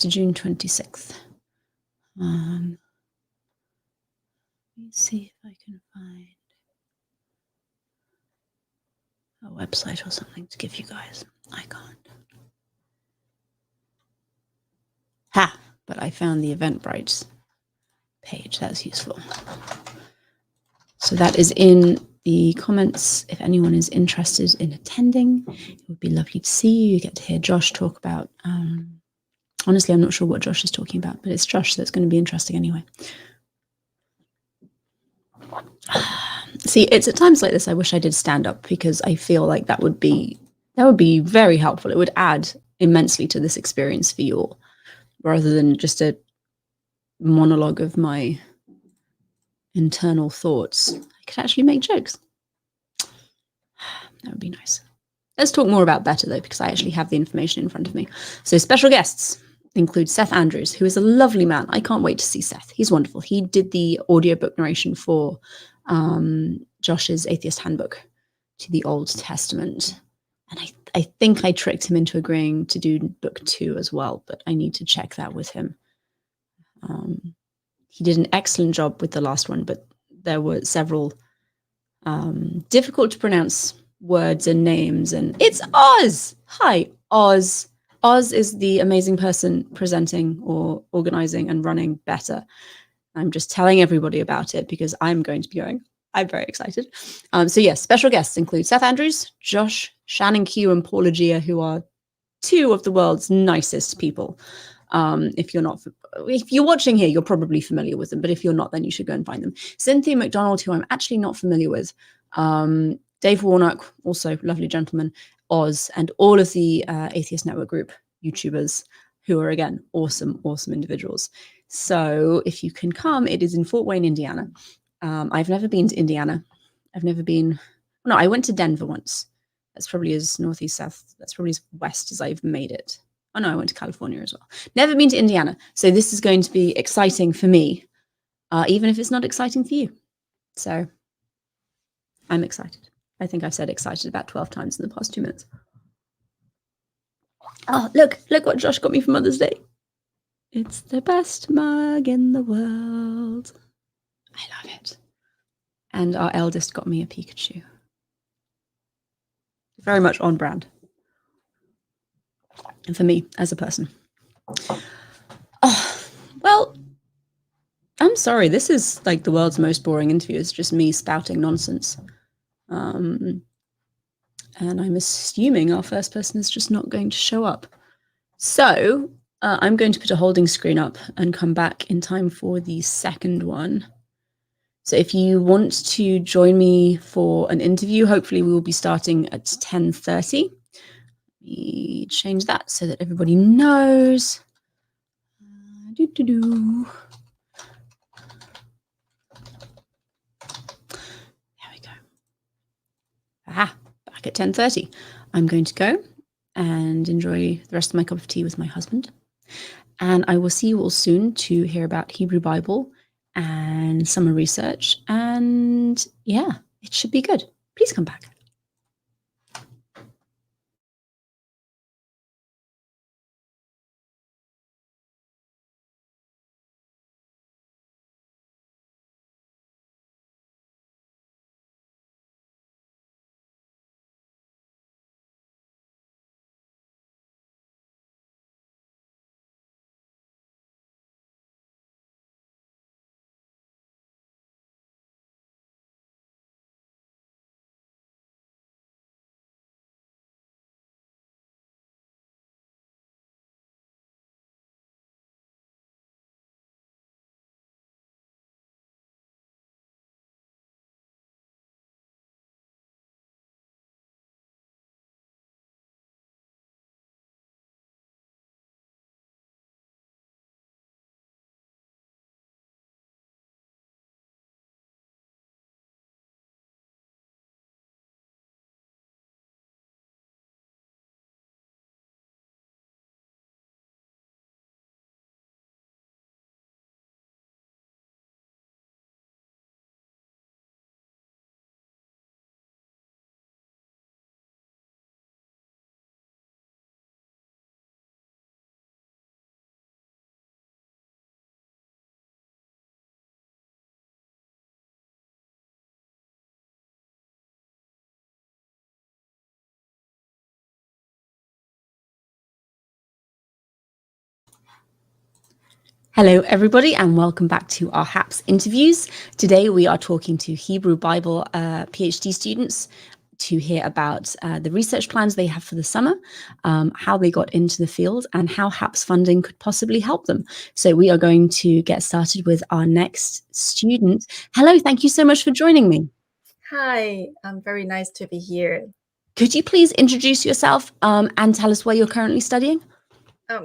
to June 26th. Let me see if I can find a website or something to give you guys. I can't. Ha! But I found the Eventbrite page. That's useful. So that is in the comments. If anyone is interested in attending, it would be lovely to see you. You get to hear Josh talk about. Honestly, I'm not sure what Josh is talking about, but it's Josh, so it's going to be interesting anyway. See, it's at times like this I wish I did stand up, because I feel like that would be very helpful. It would add immensely to this experience for you all, rather than just a monologue of my internal thoughts. I could actually make jokes. That would be nice. Let's talk more about better, though, because I actually have the information in front of me. So special guests include Seth Andrews, who is a lovely man. I can't wait to see Seth. He's wonderful. He did the audiobook narration for Josh's Atheist Handbook to the Old Testament. And I think I tricked him into agreeing to do book 2 as well, but I need to check that with him. He did an excellent job with the last one, but there were several difficult to pronounce words and names. And it's Oz! Hi, Oz. Oz is the amazing person presenting or organizing and running Better. I'm just telling everybody about it because I'm going to be going. I'm very excited. So yes, special guests include Seth Andrews, Josh, Shannon Q, and Paula Gia, who are 2 of the world's nicest people. If you're watching here, you're probably familiar with them, but if you're not, then you should go and find them. Cynthia McDonald, who I'm actually not familiar with. Dave Warnock, also lovely gentleman. Oz, and all of the Atheist Network Group YouTubers, who are, again, awesome individuals. So if you can come, it is in Fort Wayne, Indiana. I've never been to Indiana. I went to Denver once. That's probably as northeast, south. That's probably as west as I've made it. Oh no, I went to California as well. Never been to Indiana. So this is going to be exciting for me, even if it's not exciting for you. So I'm excited. I think I've said excited about 12 times in the past 2 minutes. Oh, look what Josh got me for Mother's Day. It's the best mug in the world. I love it. And our eldest got me a Pikachu. Very much on brand. And for me, as a person. Oh, well, I'm sorry. This is like the world's most boring interview. It's just me spouting nonsense. And I'm assuming our first person is just not going to show up. So I'm going to put a holding screen up and come back in time for the second one. So if you want to join me for an interview, hopefully we will be starting at 10:30. Let me change that so that everybody knows. There we go. Aha, back at 10:30. I'm going to go and enjoy the rest of my cup of tea with my husband. And I will see you all soon to hear about Hebrew Bible and summer research. And yeah, it should be good. Please come back. Hello, everybody, and welcome back to our HAPS interviews. Today, we are talking to Hebrew Bible PhD students to hear about the research plans they have for the summer, how they got into the field, and how HAPS funding could possibly help them. So we are going to get started with our next student. Hello, thank you so much for joining me. Hi, very nice to be here. Could you please introduce yourself and tell us where you're currently studying?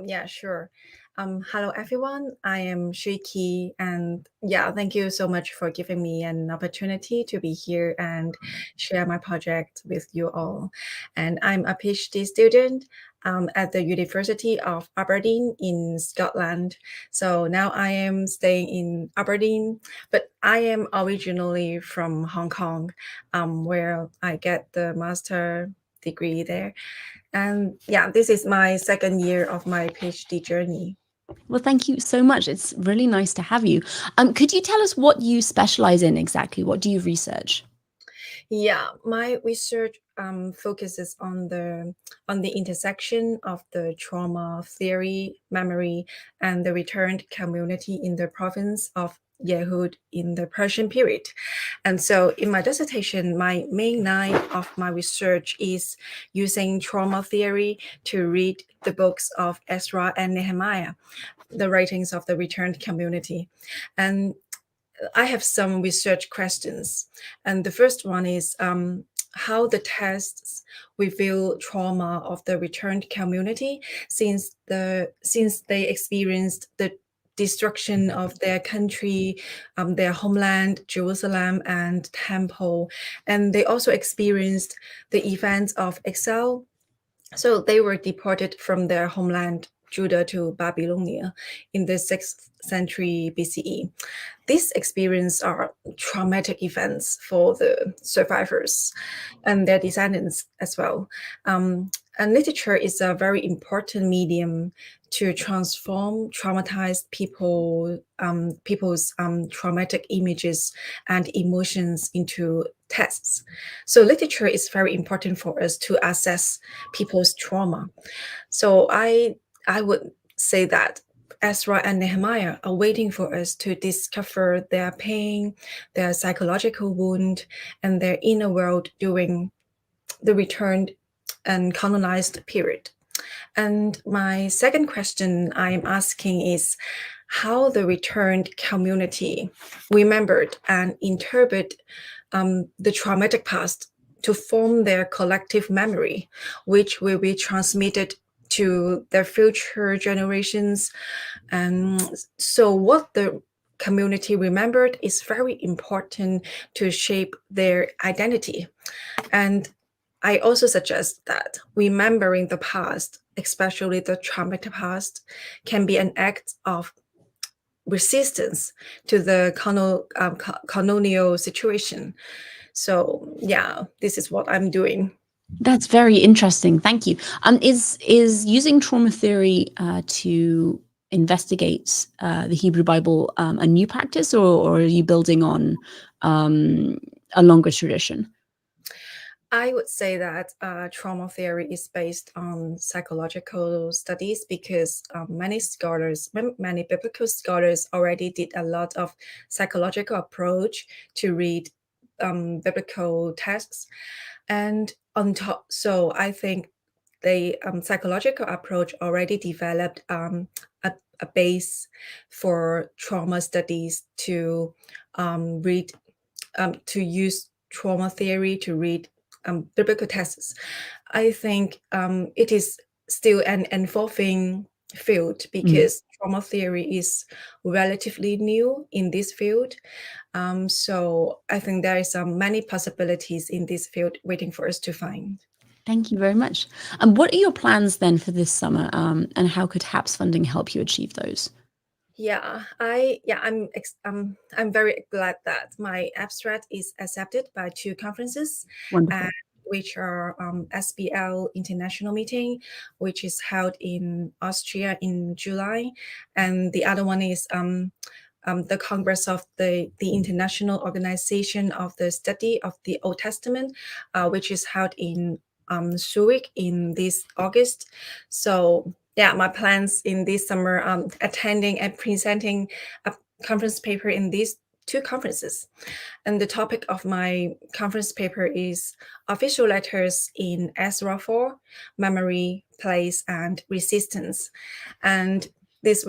Yeah, sure. Hello everyone. I am Sriki, and yeah, thank you so much for giving me an opportunity to be here and share my project with you all. And I'm a PhD student at the University of Aberdeen in Scotland. So now I am staying in Aberdeen, but I am originally from Hong Kong, where I get the master degree there. And yeah, this is my second year of my PhD journey. Well, thank you so much. It's really nice to have you. Could you tell us what you specialize in exactly? What do you research? Yeah, my research focuses on the intersection of the trauma theory, memory, and the returned community in the province of Yehud in the Persian period. And so in my dissertation, my main line of my research is using trauma theory to read the books of Ezra and Nehemiah, the writings of the returned community. And I have some research questions. And the first one is how the tests reveal trauma of the returned community since they experienced the destruction of their country, their homeland, Jerusalem, and temple. And they also experienced the events of exile. So they were deported from their homeland, Judah, to Babylonia in the 6th century BCE. These experiences are traumatic events for the survivors and their descendants as well. And literature is a very important medium to transform traumatized people's traumatic images and emotions into tests. So literature is very important for us to assess people's trauma. So I would say that Ezra and Nehemiah are waiting for us to discover their pain, their psychological wound, and their inner world during the returned and colonized period. And my second question I'm asking is how the returned community remembered and interpret the traumatic past to form their collective memory, which will be transmitted to their future generations. And so, what the community remembered is very important to shape their identity. And I also suggest that remembering the past, especially the traumatic past, can be an act of resistance to the colonial situation. So yeah, this is what I'm doing. That's very interesting. Thank you. Is using trauma theory to investigate the Hebrew Bible a new practice, or are you building on a longer tradition? I would say that trauma theory is based on psychological studies because many biblical scholars already did a lot of psychological approach to read biblical texts. And on top, so I think the psychological approach already developed a base for trauma studies to read to use trauma theory to read biblical texts. I think it is still an evolving field because trauma theory is relatively new in this field. So I think there is many possibilities in this field waiting for us to find. Thank you very much. And what are your plans then for this summer? And how could HAPS funding help you achieve those? I'm very glad that my abstract is accepted by two conferences, Wonderful. which are SBL International Meeting, which is held in Austria in July, and the other one is the Congress of the International Organization of the Study of the Old Testament, which is held in Zurich in this August. So my plans in this summer, attending and presenting a conference paper in these two conferences. And the topic of my conference paper is Official Letters in Ezra 4, Memory, Place, and Resistance. And this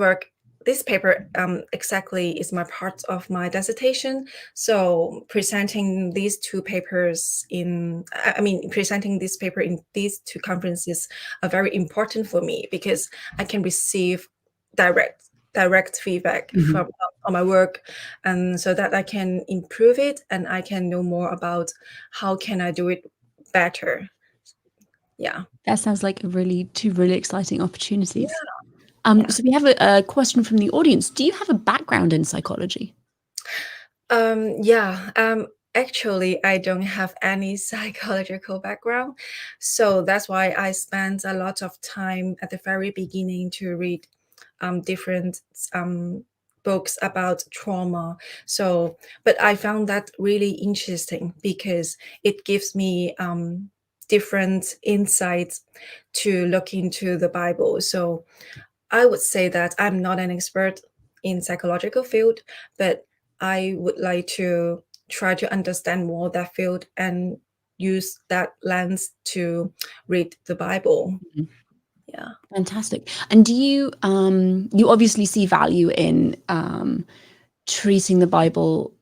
paper exactly is my part of my dissertation. So presenting these two papers presenting this paper in these two conferences are very important for me because I can receive direct feedback from on my work, and so that I can improve it and I can know more about how can I do it better. Yeah. That sounds like two really exciting opportunities. Yeah. So we have a question from the audience. Do you have a background in psychology? Yeah. Actually, I don't have any psychological background, so that's why I spent a lot of time at the very beginning to read different books about trauma. So, but I found that really interesting because it gives me different insights to look into the Bible. So I would say that I'm not an expert in psychological field, but I would like to try to understand more that field and use that lens to read the Bible. Yeah. Fantastic. And do you you obviously see value in treating the Bible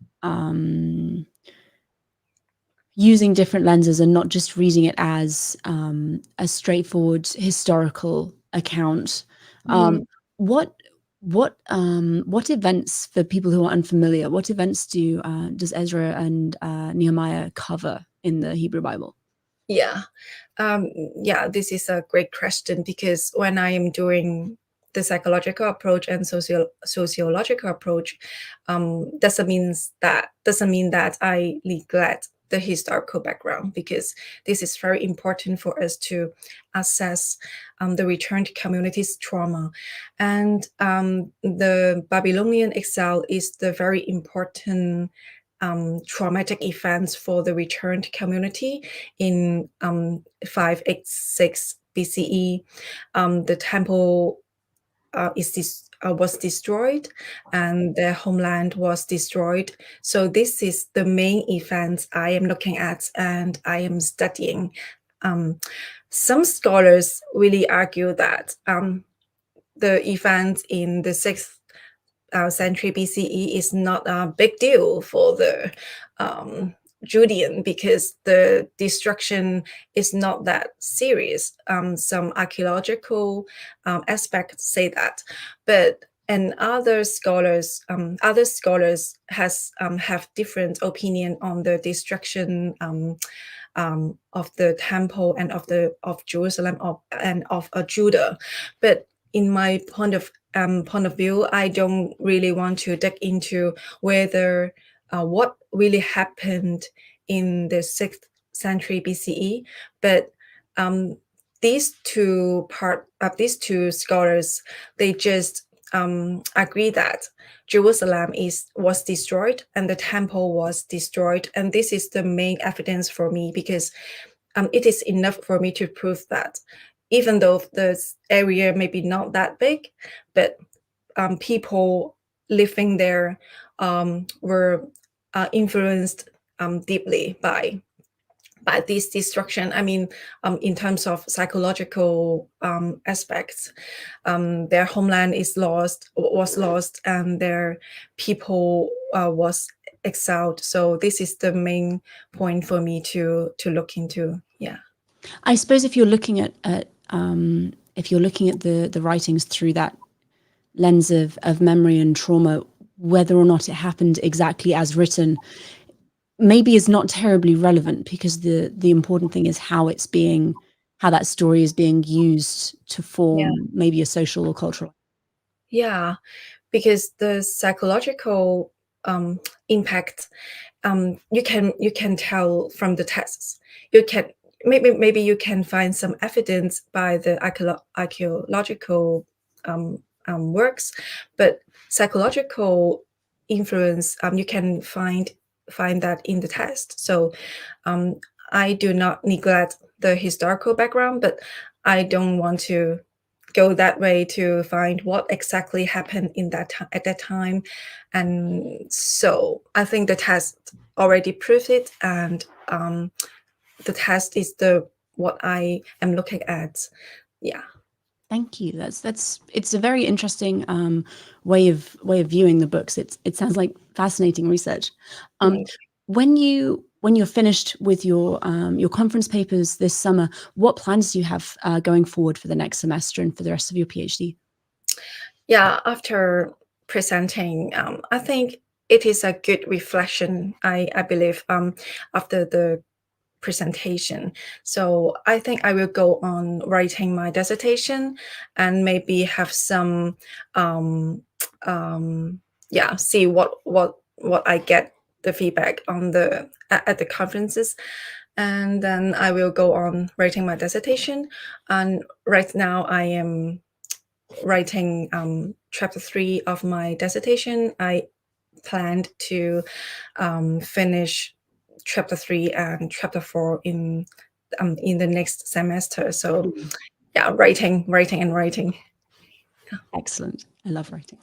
using different lenses and not just reading it as a straightforward historical account. Mhm. What events, for people who are unfamiliar, what events does Ezra and Nehemiah cover in the Hebrew Bible? Yeah. Yeah, this is a great question because when I am doing the psychological approach and sociological approach, doesn't mean that I neglect the historical background, because this is very important for us to assess the returned community's trauma. And the Babylonian exile is the very important traumatic events for the returned community in 586 BCE. The temple was destroyed and their homeland was destroyed. So this is the main event I am looking at and I am studying. Some scholars really argue that the event in the 6th century BCE is not a big deal for the Judean, because the destruction is not that serious. Some archaeological aspects say that, but and other scholars have different opinion on the destruction of the temple and of Jerusalem and of Judah. But in my point of view, I don't really want to dig into whether what really happened in the 6th century BCE, but these two scholars, they just agree that Jerusalem was destroyed and the temple was destroyed, and this is the main evidence for me, because it is enough for me to prove that even though the area may be not that big, but people living there were influenced deeply by this destruction. I mean, in terms of psychological aspects, their homeland was lost, and their people was exiled. So this is the main point for me to look into. Yeah. I suppose if you're looking at the writings through that lens of memory and trauma, whether or not it happened exactly as written maybe is not terribly relevant, because the important thing is how that story is being used to form maybe a social or cultural. Yeah, because the psychological impact, you can tell from the tests. You can maybe you can find some evidence by the archaeological works, but psychological influence, you can find that in the test. So I do not neglect the historical background, but I don't want to go that way to find what exactly happened in that at that time. And so I think the test already proved it, and the test is what I am looking at. Yeah. Thank you. It's a very interesting way of viewing the books. It sounds like fascinating research. When you're finished with your conference papers this summer, what plans do you have going forward for the next semester and for the rest of your PhD? Yeah, after presenting, I think it is a good reflection, I believe, after the presentation. So I think I will go on writing my dissertation and maybe have some, see what I get the feedback on at the conferences. And then I will go on writing my dissertation. And right now I am writing chapter 3 of my dissertation. I planned to finish chapter 3 and chapter 4 in the next semester. So yeah, writing. Excellent. I love writing.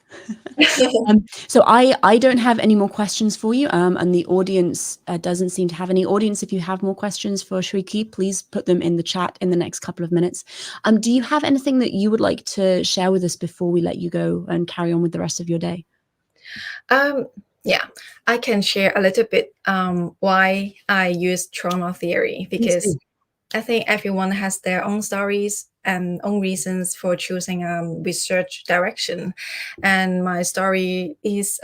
So I don't have any more questions for you, and the audience doesn't seem to have any. Audience, if you have more questions for Sriki, please put them in the chat in the next couple of minutes. Do you have anything that you would like to share with us before we let you go and carry on with the rest of your day? Yeah, I can share a little bit why I use trauma theory, because I think everyone has their own stories and own reasons for choosing a research direction. And my story is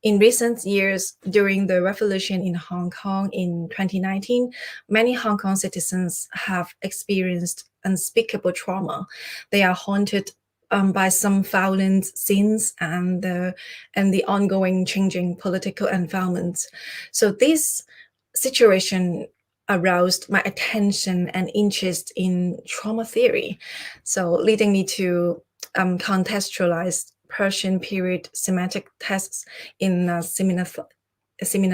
in recent years, during the revolution in Hong Kong in 2019, many Hong Kong citizens have experienced unspeakable trauma. They are haunted by some violent scenes and the ongoing changing political environment. So this situation aroused my attention and interest in trauma theory, so leading me to contextualize Persian period semantic texts in a similar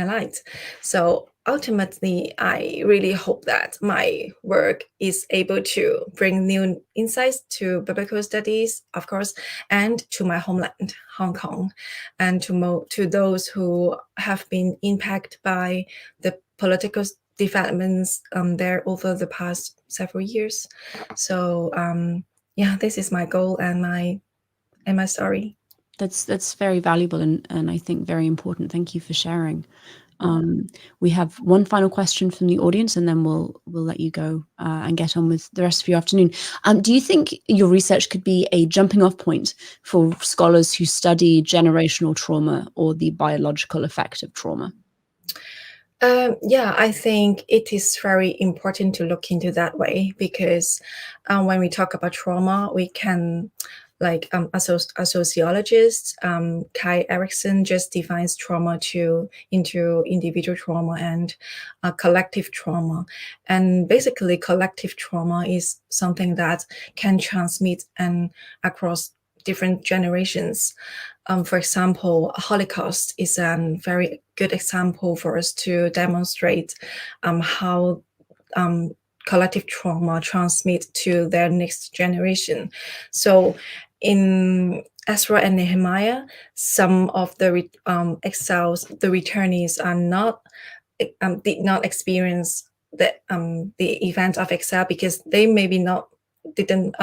light. So ultimately, I really hope that my work is able to bring new insights to biblical studies, of course, and to my homeland, Hong Kong, and to those who have been impacted by the political developments there over the past several years. So yeah, this is my goal and my story. That's very valuable and I think very important. Thank you for sharing. We have one final question from the audience, and then we'll let you go and get on with the rest of your afternoon. Do you think your research could be a jumping off point for scholars who study generational trauma or the biological effect of trauma? Yeah, I think it is very important to look into that way, because when we talk about trauma, we can, like a sociologist, Kai Erikson, just defines trauma into individual trauma and collective trauma. And basically, collective trauma is something that can transmit and across different generations. For example, Holocaust is a very good example for us to demonstrate how collective trauma transmit to their next generation. So in Ezra and Nehemiah, some of the exiles, the returnees, are not did not experience the event of exile, because they maybe not didn't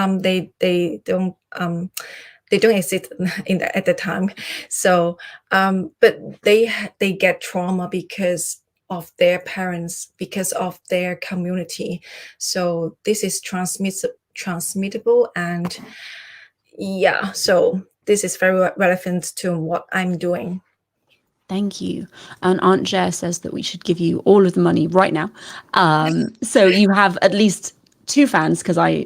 they don't exist at the time. So but they get trauma because of their parents, because of their community. So this is transmittable, and yeah, so this is very relevant to what I'm doing. Thank you. And Aunt Jer says that we should give you all of the money right now. So you have at least 2 fans, because I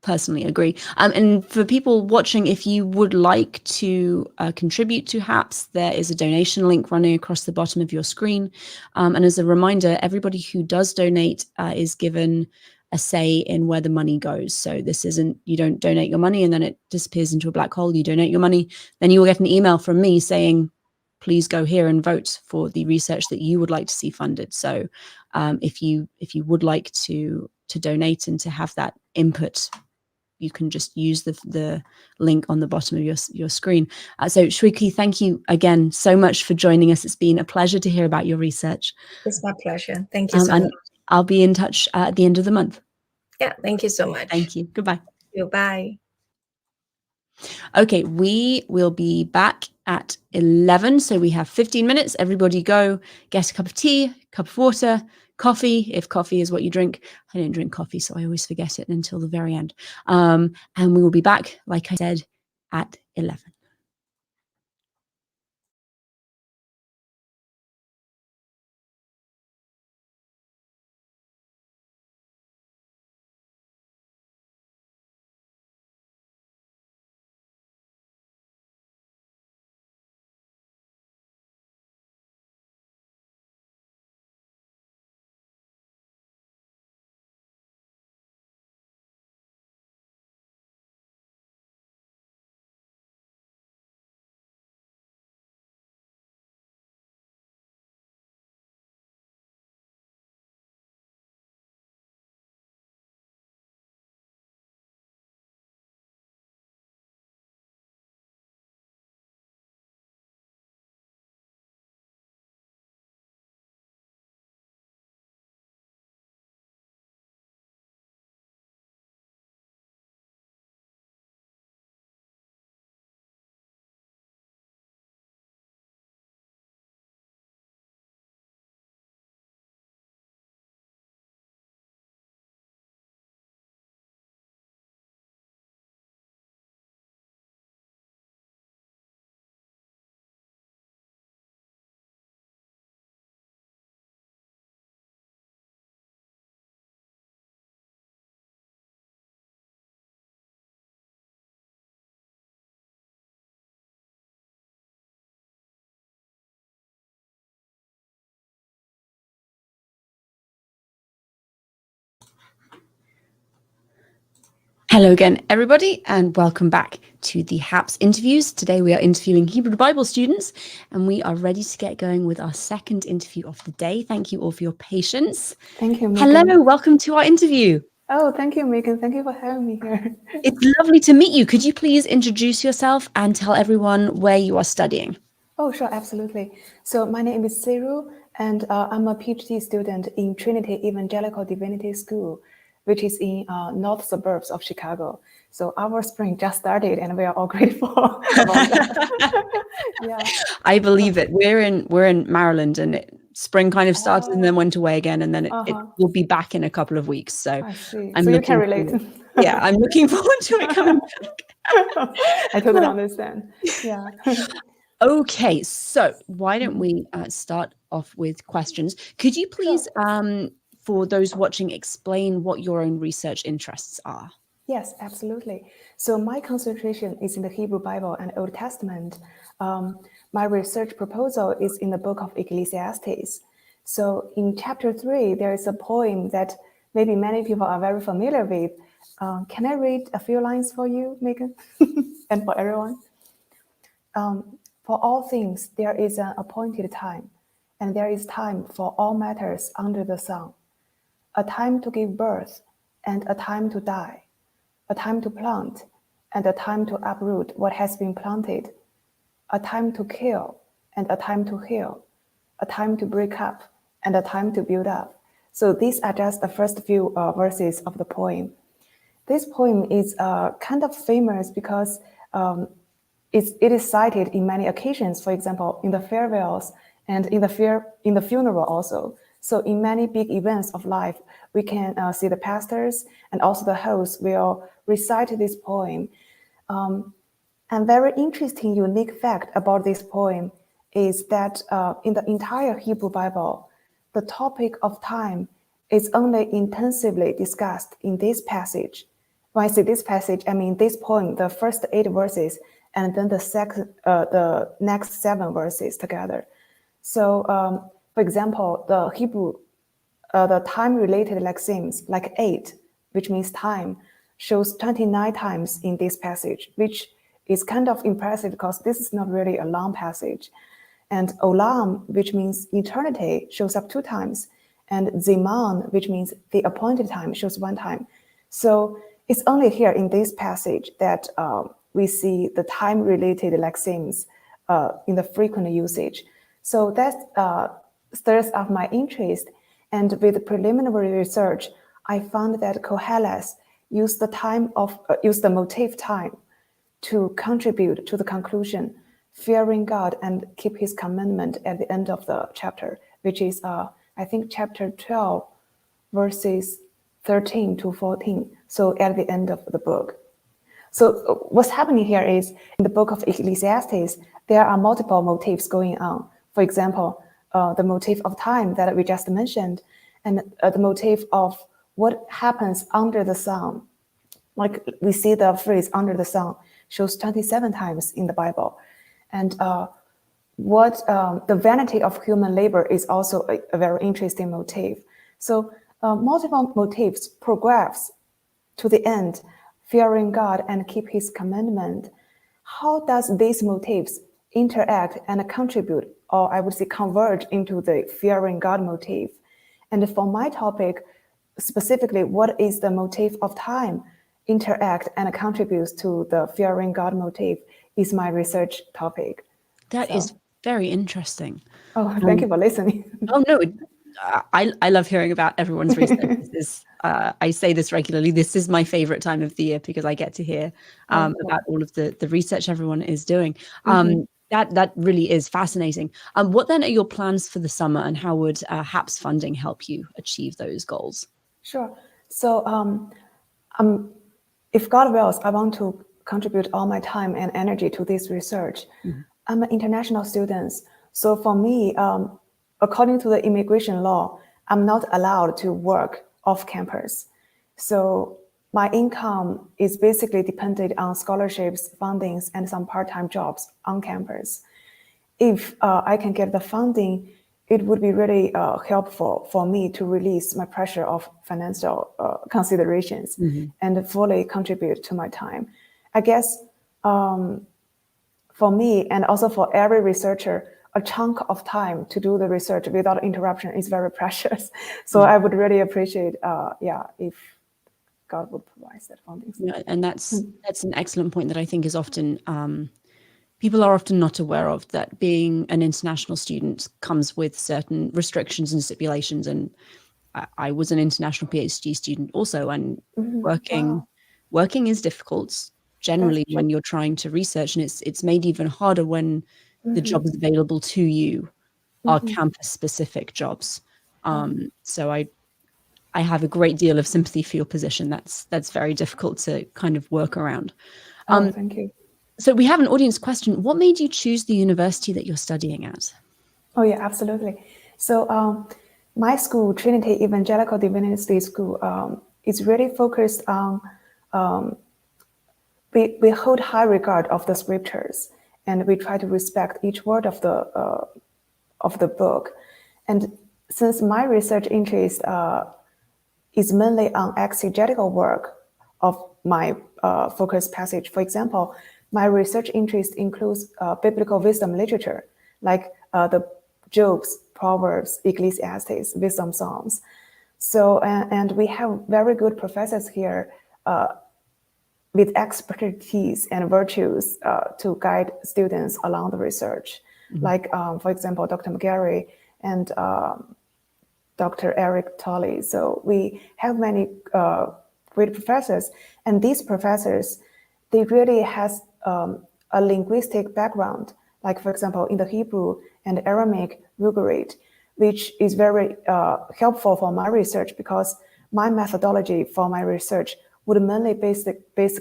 personally agree. And for people watching, if you would like to contribute to HAPS, there is a donation link running across the bottom of your screen. And as a reminder, everybody who does donate is given a say in where the money goes. So this isn't, you don't donate your money and then it disappears into a black hole. You donate your money, then you will get an email from me saying, please go here and vote for the research that you would like to see funded. So if you would like to donate and to have that input you can just use the link on the bottom of your screen. So Sriki, thank you again so much for joining us. It's been a pleasure to hear about your research. It's my pleasure. Thank you so much. I'll be in touch at the end of the month. Yeah, thank you so much. Thank you. Goodbye. Goodbye. Okay, we will be back at 11. So we have 15 minutes. Everybody go get a cup of tea, cup of water, coffee, if coffee is what you drink. I don't drink coffee, so I always forget it until the very end. And we will be back, like I said, at 11. Hello again, everybody, and welcome back to the HAPS interviews. Today we are interviewing Hebrew Bible students, and we are ready to get going with our second interview of the day. Thank you all for your patience. Thank you, Megan. Hello, welcome to our interview. Oh, thank you, Megan. Thank you for having me here. It's lovely to meet you. Could you please introduce yourself and tell everyone where you are studying? Oh, sure, absolutely. So my name is Seru, and I'm a PhD student in Trinity Evangelical Divinity School, which is in north suburbs of Chicago. So our spring just started, and we are all grateful about that. Yeah, I believe it. We're in Maryland, and spring kind of started and then went away again, and then it will be back in a couple of weeks. So I see. I'm so you can relate. Yeah, I'm looking forward to it coming back. I totally understand. Yeah. Okay, so why don't we start off with questions? Could you please, for those watching, explain what your own research interests are? Yes, absolutely. So my concentration is in the Hebrew Bible and Old Testament. My research proposal is in the book of Ecclesiastes. So in chapter 3, there is a poem that maybe many people are very familiar with. Can I read a few lines for you, Megan, and for everyone? For all things, there is an appointed time, and there is time for all matters under the sun. A time to give birth, and a time to die. A time to plant, and a time to uproot what has been planted. A time to kill, and a time to heal. A time to break up, and a time to build up. So these are just the first few verses of the poem. This poem is kind of famous because it is cited in many occasions, for example, in the farewells and in the funeral also. So in many big events of life, we can see the pastors and also the hosts will recite this poem. And very interesting, unique fact about this poem is that in the entire Hebrew Bible, the topic of time is only intensively discussed in this passage. When I say this passage, I mean this poem, the first 8 verses, and then the next 7 verses together. So, for example, the Hebrew, the time-related lexemes, like 8, which means time, shows 29 times in this passage, which is kind of impressive because this is not really a long passage. And olam, which means eternity, shows up 2 times. And zaman, which means the appointed time, shows 1 time. So it's only here in this passage that we see the time-related lexemes in the frequent usage. So that stirs up my interest. And with preliminary research, I found that Koheles used the motif time to contribute to the conclusion, fearing God and keep his commandment at the end of the chapter, which is, I think, chapter 12, verses 13 to 14. So at the end of the book. So what's happening here is in the book of Ecclesiastes, there are multiple motifs going on. For example, the motif of time that we just mentioned, and the motif of what happens under the sun. Like we see the phrase under the sun shows 27 times in the Bible. And the vanity of human labor is also a very interesting motif. So multiple motifs progress to the end, fearing God and keep his commandment. How does these motifs interact and contribute, or I would say converge into the fearing God motif? And for my topic, specifically, what is the motif of time interact and contributes to the fearing God motif is my research topic. That is very interesting. Oh, thank you for listening. Oh, no, I love hearing about everyone's research. I say this regularly. This is my favorite time of the year because I get to hear about all of the research everyone is doing. That really is fascinating. What then are your plans for the summer, and how would HAPS funding help you achieve those goals? Sure. So if God wills, I want to contribute all my time and energy to this research. I'm an international student. So for me, according to the immigration law, I'm not allowed to work off campus. So my income is basically dependent on scholarships, fundings, and some part-time jobs on campus. If I can get the funding, it would be really helpful for me to release my pressure of financial considerations and fully contribute to my time. I guess for me, and also for every researcher, a chunk of time to do the research without interruption is very precious. So I would really appreciate, if God would provide that funding. Yeah, and that's an excellent point that I think is often people are often not aware of, that being an international student comes with certain restrictions and stipulations. And I was an international PhD student also, and working is difficult generally when you're trying to research, and it's made even harder when the jobs available to you are campus-specific jobs. So I have a great deal of sympathy for your position. That's very difficult to kind of work around. Thank you. So we have an audience question. What made you choose the university that you're studying at? Oh yeah, absolutely. So my school, Trinity Evangelical Divinity School, is really focused on, we hold high regard of the scriptures, and we try to respect each word of the book. And since my research interest is mainly on exegetical work of my focus passage, for example, my research interest includes biblical wisdom literature, like the Job's, Proverbs, Ecclesiastes, wisdom psalms. So, and we have very good professors here with expertise and virtues to guide students along the research. Like, for example, Dr. McGarry and Dr. Eric Tolley. So we have many great professors, and these professors, they really has a linguistic background, like, for example, in the Hebrew and Aramaic Ugarit, which is very helpful for my research, because my methodology for my research would mainly based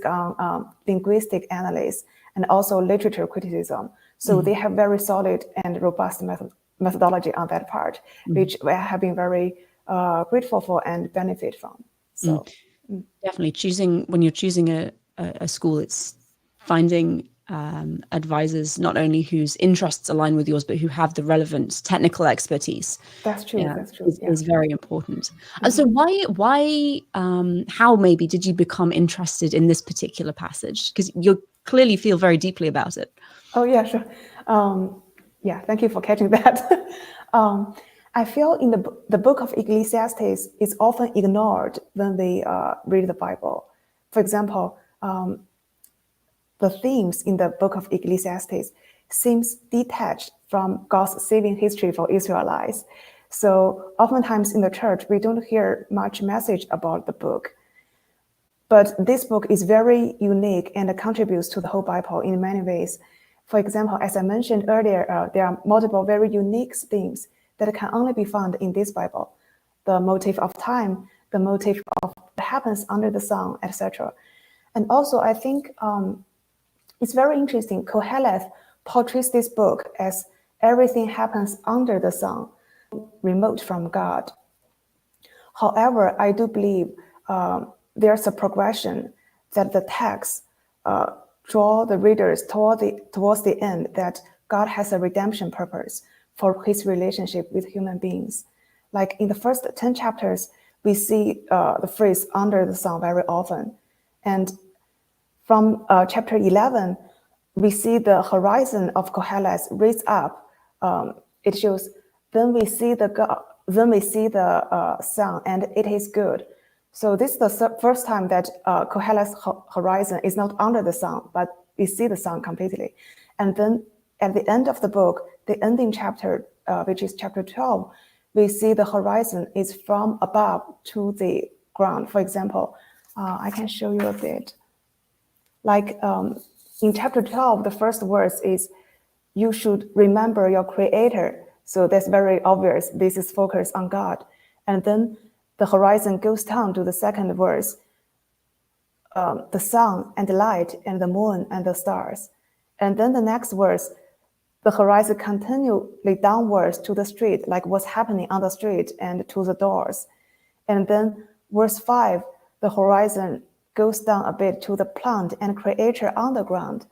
on linguistic analysis and also literature criticism. So they have very solid and robust methodology on that part, which I have been very grateful for and benefit from. So definitely when you're choosing a school, it's finding advisors not only whose interests align with yours, but who have the relevant technical expertise. That's true. Is very important. And so how maybe did you become interested in this particular passage? Because you clearly feel very deeply about it. Oh yeah, sure. Thank you for catching that. I feel in the book of Ecclesiastes is often ignored when we read the Bible, For example, the themes in the book of Ecclesiastes seems detached from God's saving history for Israelites. So oftentimes in the church, we don't hear much message about the book. But this book is very unique and contributes to the whole Bible in many ways. For example, as I mentioned earlier, there are multiple very unique themes that can only be found in this Bible. The motive of time, the motive of what happens under the sun, etc. And also, I think it's very interesting. Koheleth portrays this book as everything happens under the sun, remote from God. However, I do believe there's a progression that the text draw the readers towards the end, that God has a redemption purpose for his relationship with human beings. Like in the first 10 chapters, we see the phrase under the sun very often. And from chapter 11, we see the horizon of Koheleth raised up. It shows, then we see the sun, and it is good. So this is the first time that Koheleth's horizon is not under the sun, but we see the sun completely. And then at the end of the book, the ending chapter, which is chapter 12, we see the horizon is from above to the ground. For example, I can show you a bit. Like in chapter 12, the first verse is, you should remember your creator. So that's very obvious. This is focused on God. And then the horizon goes down to the second verse, the sun and the light and the moon and the stars. And then the next verse, the horizon continually downwards to the street, like what's happening on the street and to the doors. And then verse 5, the horizon goes down a bit to the plant and creature on the ground.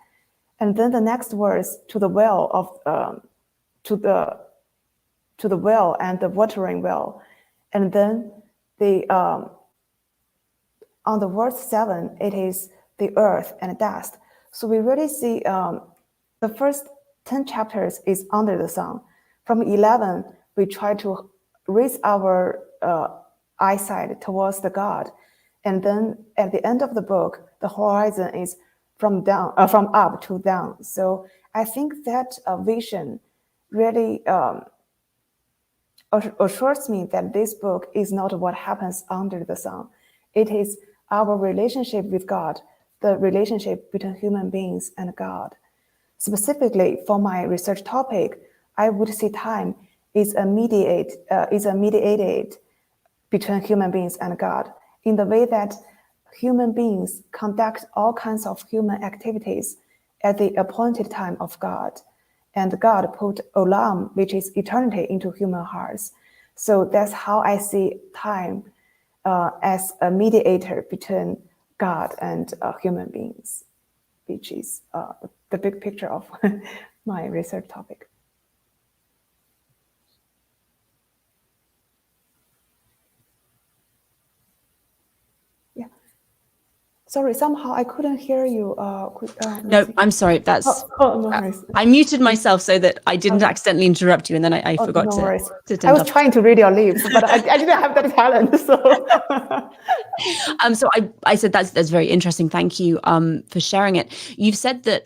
And then the next verse to the well of to the well and the watering well. And then the on the verse 7, it is the earth and dust. So we really see the first 10 chapters is under the sun. From 11, we try to raise our eyesight towards the God. And then at the end of the book, the horizon is from up to down. So I think that vision really assures me that this book is not what happens under the sun. It is our relationship with God, the relationship between human beings and God. Specifically for my research topic, I would say time is a mediated between human beings and God, in the way that human beings conduct all kinds of human activities at the appointed time of God. And God put olam, which is eternity, into human hearts. So that's how I see time as a mediator between God and human beings, which is the big picture of my research topic. Yeah. Sorry, somehow I couldn't hear you. No, I'm sorry. That's no worries. I muted myself so that I didn't accidentally interrupt you, and then I forgot no worries. to turn I was off. trying to read your lips, but I didn't have that talent. So I said that's very interesting. Thank you for sharing it. You've said that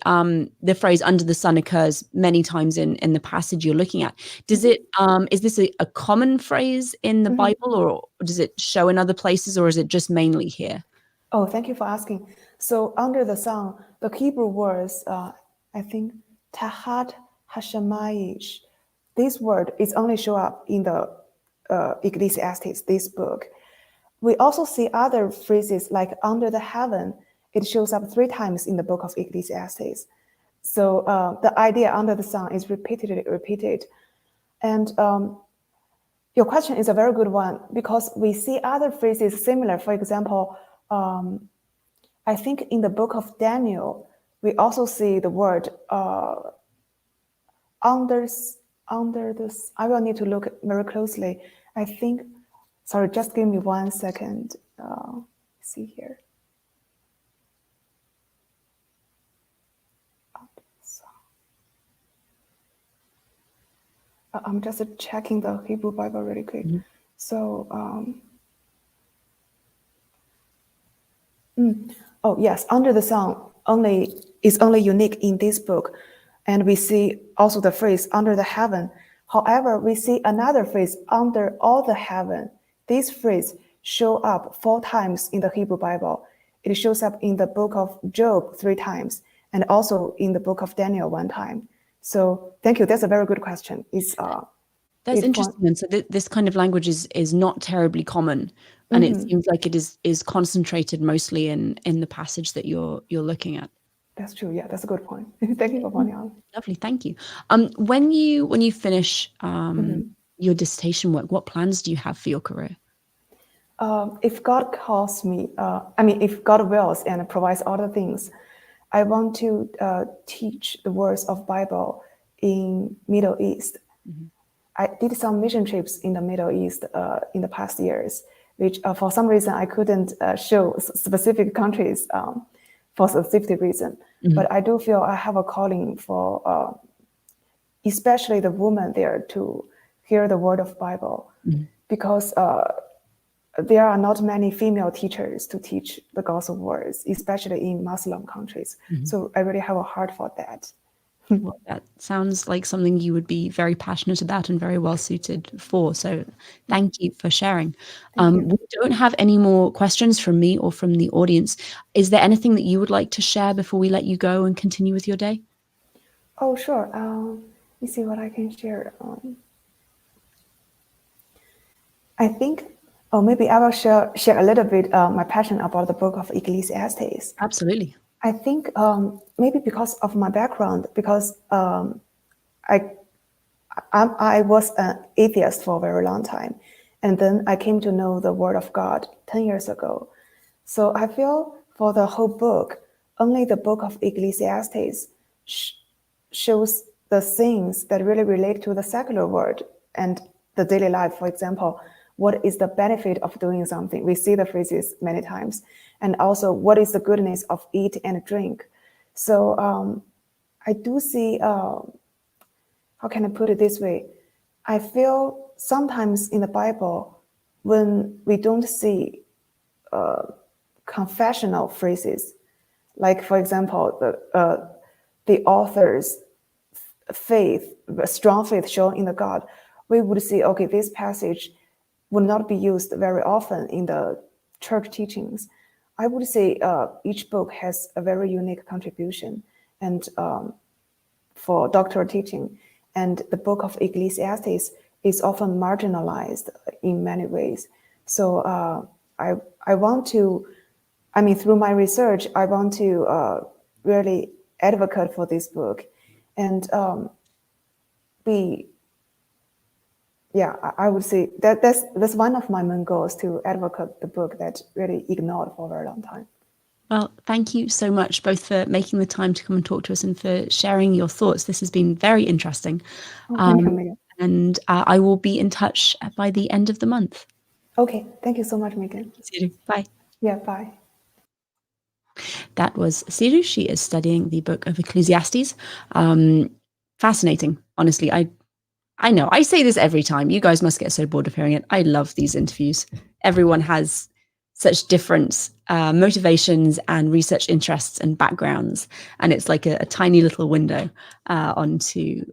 the phrase "under the sun" occurs many times in the passage you're looking at. Does it is this a common phrase in the Bible, or does it show in other places, or is it just mainly here? Oh, thank you for asking. So under the sun, the Hebrew words, I think, Tahat Hashemayish, this word is only show up in the Ecclesiastes, this book. We also see other phrases like under the heaven. It shows up 3 times in the book of Ecclesiastes. So the idea under the sun is repeated. And your question is a very good one, because we see other phrases similar. For example, I think in the book of Daniel, we also see the word under this. I will need to look very closely. I think, sorry, just give me 1 second. See here. I'm just checking the Hebrew Bible really quick. So, Oh, yes, under the sun is only unique in this book. And we see also the phrase under the heaven. However, we see another phrase under all the heaven. This phrase show up 4 times in the Hebrew Bible. It shows up in the book of Job 3 times and also in the book of Daniel 1 time. So thank you. That's a very good question. That's interesting. And so this kind of language is not terribly common, and it seems like it is concentrated mostly in the passage that you're looking at. That's true. Yeah, that's a good point. Thank you for pointing out. Lovely, thank you. When you finish your dissertation work, what plans do you have for your career? If God calls me, if God wills and provides all the things, I want to teach the words of Bible in Middle East. I did some mission trips in the Middle East in the past years, which for some reason I couldn't show specific countries for a safety reason. But I do feel I have a calling for especially the women there to hear the word of Bible, because there are not many female teachers to teach the gospel words, especially in Muslim countries. So I really have a heart for that. Well, that sounds like something you would be very passionate about and very well suited for. So thank you for sharing. We don't have any more questions from me or from the audience. Is there anything that you would like to share before we let you go and continue with your day? Oh, sure. Let me see what I can share. I think, maybe I will share a little bit my passion about the book of Ecclesiastes. Absolutely. I think maybe because of my background, because I was an atheist for a very long time, and then I came to know the Word of God 10 years ago. So I feel for the whole book, only the book of Ecclesiastes shows the things that really relate to the secular world and the daily life. For example, what is the benefit of doing something? We see the phrases many times. And also, what is the goodness of eat and drink? So I do see, how can I put it this way? I feel sometimes in the Bible, when we don't see confessional phrases, like, for example, the author's faith, strong faith shown in the God, we would see, okay, this passage would not be used very often in the church teachings. I would say each book has a very unique contribution and for doctoral teaching. And the book of Ecclesiastes is often marginalized in many ways. So I want to, through my research, I want to really advocate for this book and I would say that's one of my main goals, to advocate the book that really ignored for a very long time. Well, thank you so much, both for making the time to come and talk to us and for sharing your thoughts. This has been very interesting. Thank you, Megan. And I will be in touch by the end of the month. Okay, thank you so much, Megan. Seru, bye. Yeah, bye. That was Seru. She is studying the book of Ecclesiastes. Fascinating, honestly. I know, I say this every time. You guys must get so bored of hearing it. I love these interviews. Everyone has such different motivations and research interests and backgrounds. And it's like a tiny little window onto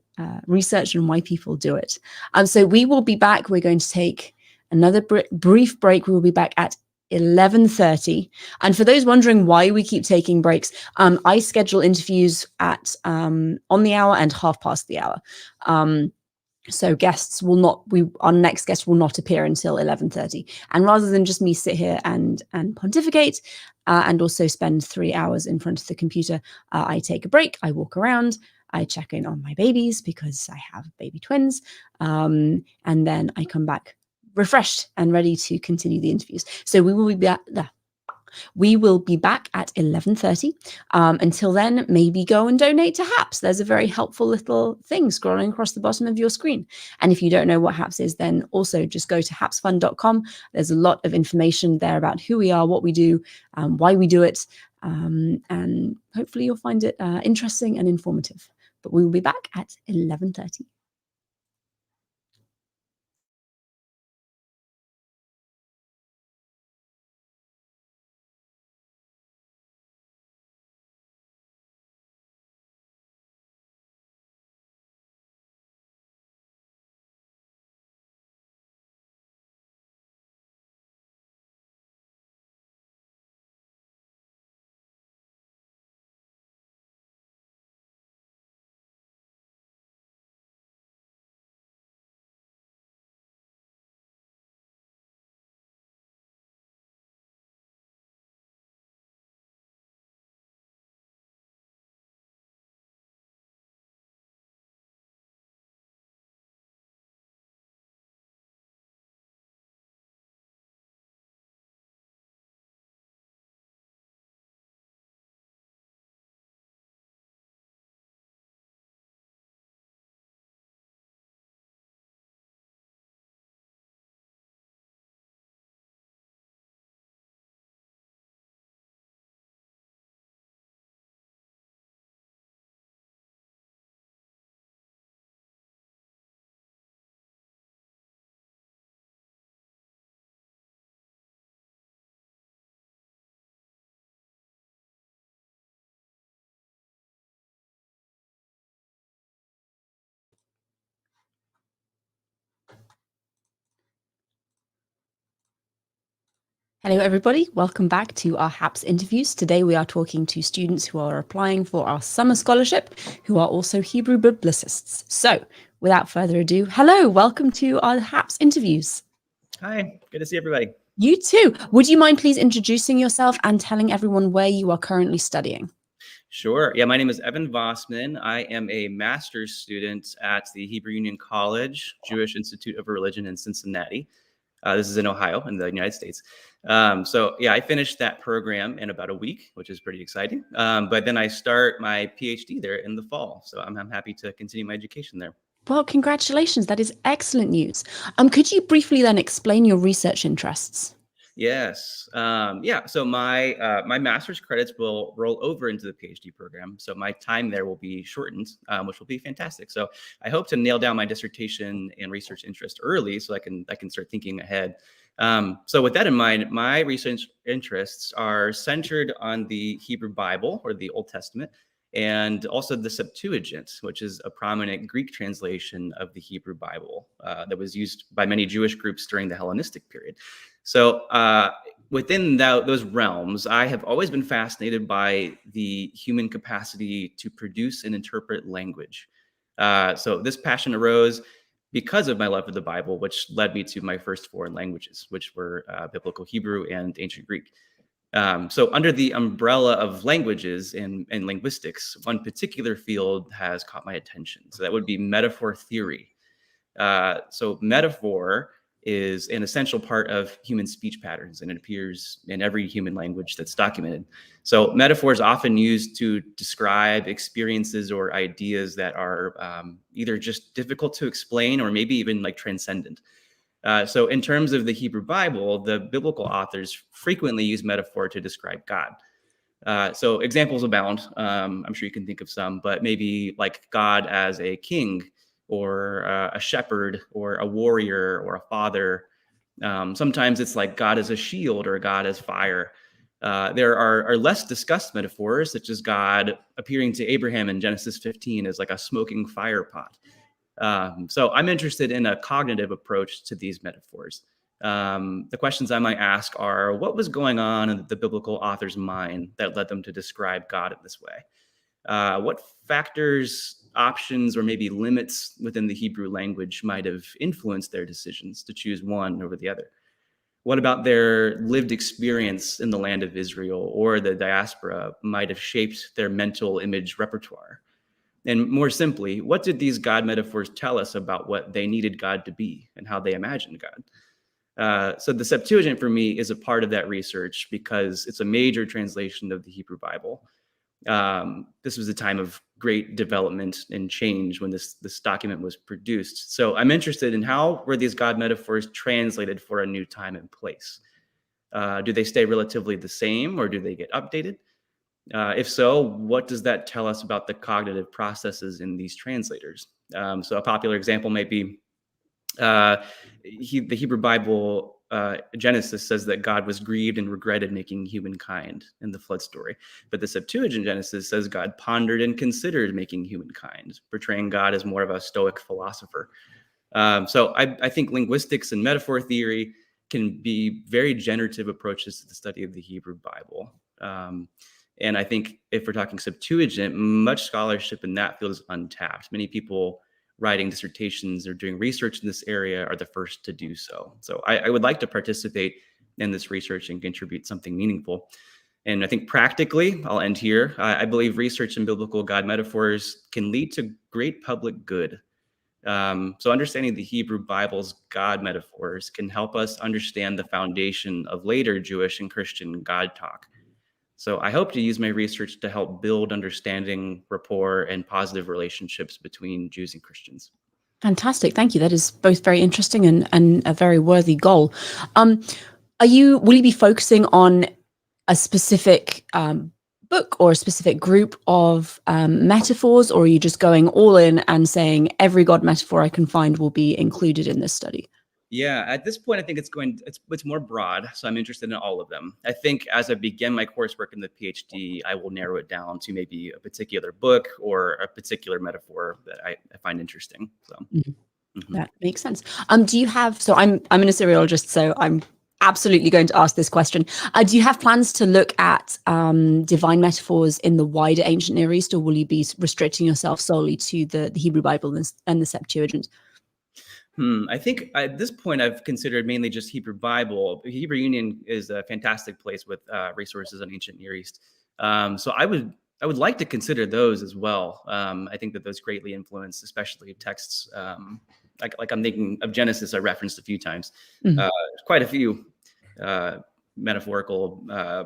research and why people do it. So we will be back. We're going to take another brief break. We will be back at 11:30. And for those wondering why we keep taking breaks, I schedule interviews at on the hour and 1/2 hour. So guests will not, our next guest will not appear until 11:30. And rather than just me sit here and pontificate and also spend 3 hours in front of the computer, I take a break, I walk around, I check in on my babies because I have baby twins. And then I come back refreshed and ready to continue the interviews. So we will be back. We will be back at 11:30. Until then, maybe go and donate to HAPS. There's a very helpful little thing scrolling across the bottom of your screen. And if you don't know what HAPS is, then also just go to hapsfund.com. There's a lot of information there about who we are, what we do, why we do it. And hopefully you'll find it interesting and informative. But we will be back at 11:30. Hello, everybody. Welcome back to our HAPS interviews. Today, we are talking to students who are applying for our summer scholarship, who are also Hebrew biblicists. So, without further ado, hello, welcome to our HAPS interviews. Hi, good to see everybody. You too. Would you mind please introducing yourself and telling everyone where you are currently studying? Sure. Yeah, my name is Evan Vosman. I am a master's student at the Hebrew Union College Jewish Institute of Religion in Cincinnati. This is in Ohio in the United States. So yeah, I finished that program in about a week, which is pretty exciting. But then I start my PhD there in the fall. So I'm happy to continue my education there. Well, congratulations. That is excellent news. Could you briefly then explain your research interests? Yes. Yeah. So my master's credits will roll over into the PhD program. So my time there will be shortened, which will be fantastic. So I hope to nail down my dissertation and research interest early, so I can start thinking ahead. So with that in mind, my research interests are centered on the Hebrew Bible, or the Old Testament, and also the Septuagint, which is a prominent Greek translation of the Hebrew Bible that was used by many Jewish groups during the Hellenistic period. So within those realms, I have always been fascinated by the human capacity to produce and interpret language. So this passion arose because of my love of the Bible, which led me to my first foreign languages, which were Biblical Hebrew and Ancient Greek. So under the umbrella of languages and linguistics, one particular field has caught my attention. So that would be metaphor theory. So metaphor is an essential part of human speech patterns, and it appears in every human language that's documented. So metaphor is often used to describe experiences or ideas that are either just difficult to explain or maybe even like transcendent. So in terms of the Hebrew Bible, the biblical authors frequently use metaphor to describe God. So examples abound. I'm sure you can think of some, but maybe like God as a king, or a shepherd, or a warrior, or a father. Sometimes it's like God as a shield, or God as fire. There are less discussed metaphors, such as God appearing to Abraham in Genesis 15 as like a smoking fire pot. So I'm interested in a cognitive approach to these metaphors. The questions I might ask are, what was going on in the biblical author's mind that led them to describe God in this way? What factors, options, or maybe limits within the Hebrew language might have influenced their decisions to choose one over the other? What about their lived experience in the land of Israel or the diaspora might have shaped their mental image repertoire? And more simply, what did these God metaphors tell us about what they needed God to be and how they imagined God? So the Septuagint for me is a part of that research because it's a major translation of the Hebrew Bible. This was a time of great development and change when this document was produced. So I'm interested in how were these God metaphors translated for a new time and place? Do they stay relatively the same, or do they get updated? If so, what does that tell us about the cognitive processes in these translators? So a popular example might be the Hebrew Bible, Genesis says that God was grieved and regretted making humankind in the flood story. But the Septuagint Genesis says God pondered and considered making humankind, portraying God as more of a stoic philosopher. So I think linguistics and metaphor theory can be very generative approaches to the study of the Hebrew Bible. And I think if we're talking Septuagint, much scholarship in that field is untapped. Many people writing dissertations or doing research in this area are the first to do so. So I would like to participate in this research and contribute something meaningful. And I think practically, I'll end here, I believe research in biblical God metaphors can lead to great public good. So understanding the Hebrew Bible's God metaphors can help us understand the foundation of later Jewish and Christian God talk. So I hope to use my research to help build understanding, rapport, and positive relationships between Jews and Christians. Fantastic. Thank you. That is both very interesting and a very worthy goal. Will you be focusing on a specific book or a specific group of metaphors, or are you just going all in and saying every God metaphor I can find will be included in this study? Yeah, at this point, I think it's more broad, so I'm interested in all of them. I think as I begin my coursework in the PhD, I will narrow it down to maybe a particular book or a particular metaphor that I find interesting. So That makes sense. Do you have? So I'm an Assyriologist, so I'm absolutely going to ask this question. Do you have plans to look at divine metaphors in the wider ancient Near East, or will you be restricting yourself solely to the Hebrew Bible and the Septuagint? I think at this point I've considered mainly just Hebrew Bible. Hebrew Union is a fantastic place with resources on ancient Near East. So I would like to consider those as well. I think that those greatly influence, especially texts like I'm thinking of Genesis I referenced a few times. Quite a few metaphorical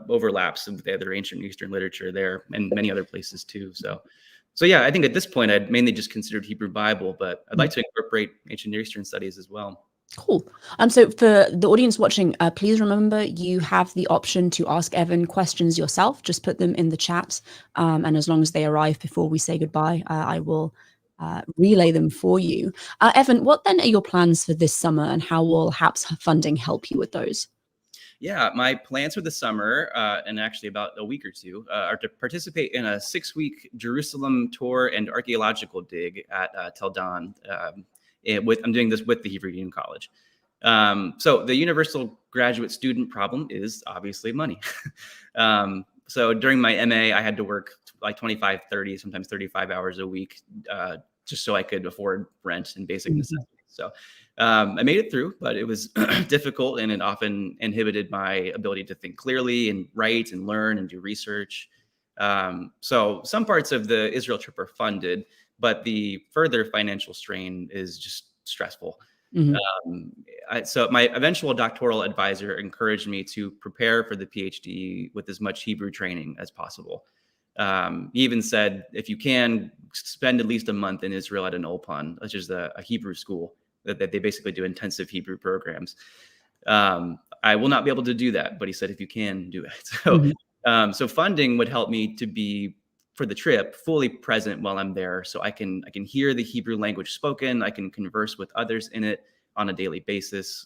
overlaps with the other ancient Eastern literature there, and many other places too. So yeah, I think at this point I'd mainly just considered Hebrew Bible, but I'd like to incorporate ancient Near Eastern studies as well. Cool. So for the audience watching, please remember you have the option to ask Evan questions yourself. Just put them in the chat, and as long as they arrive before we say goodbye, I will relay them for you. Evan, what then are your plans for this summer, and how will HAPS funding help you with those? Yeah, my plans for the summer, and actually about a week or two, are to participate in a 6-week Jerusalem tour and archaeological dig at Tel Dan. I'm doing this with the Hebrew Union College. So the universal graduate student problem is obviously money. So during my MA, I had to work like 25, 30, sometimes 35 hours a week, just so I could afford rent and basic necessities. So I made it through, but it was difficult, and it often inhibited my ability to think clearly and write and learn and do research. So some parts of the Israel trip are funded, but the further financial strain is just stressful. So my eventual doctoral advisor encouraged me to prepare for the PhD with as much Hebrew training as possible. He even said, if you can, spend at least a month in Israel at an Ulpan, which is a Hebrew school that they basically do intensive Hebrew programs. I will not be able to do that, but he said, if you can, do it. So funding would help me to be, for the trip, fully present while I'm there, so I can hear the Hebrew language spoken. I can converse with others in it on a daily basis.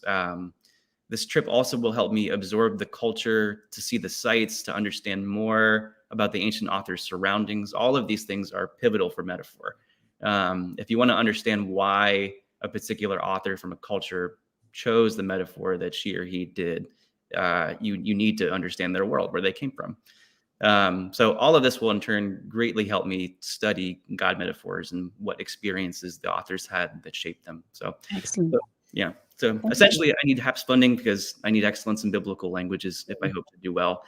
This trip also will help me absorb the culture, to see the sites, to understand more about the ancient author's surroundings. All of these things are pivotal for metaphor. If you want to understand why a particular author from a culture chose the metaphor that she or he did, you need to understand their world, where they came from. So all of this will in turn greatly help me study God metaphors and what experiences the authors had that shaped them. So excellent. Yeah. So essentially, I need HAPS funding because I need excellence in biblical languages if I hope to do well.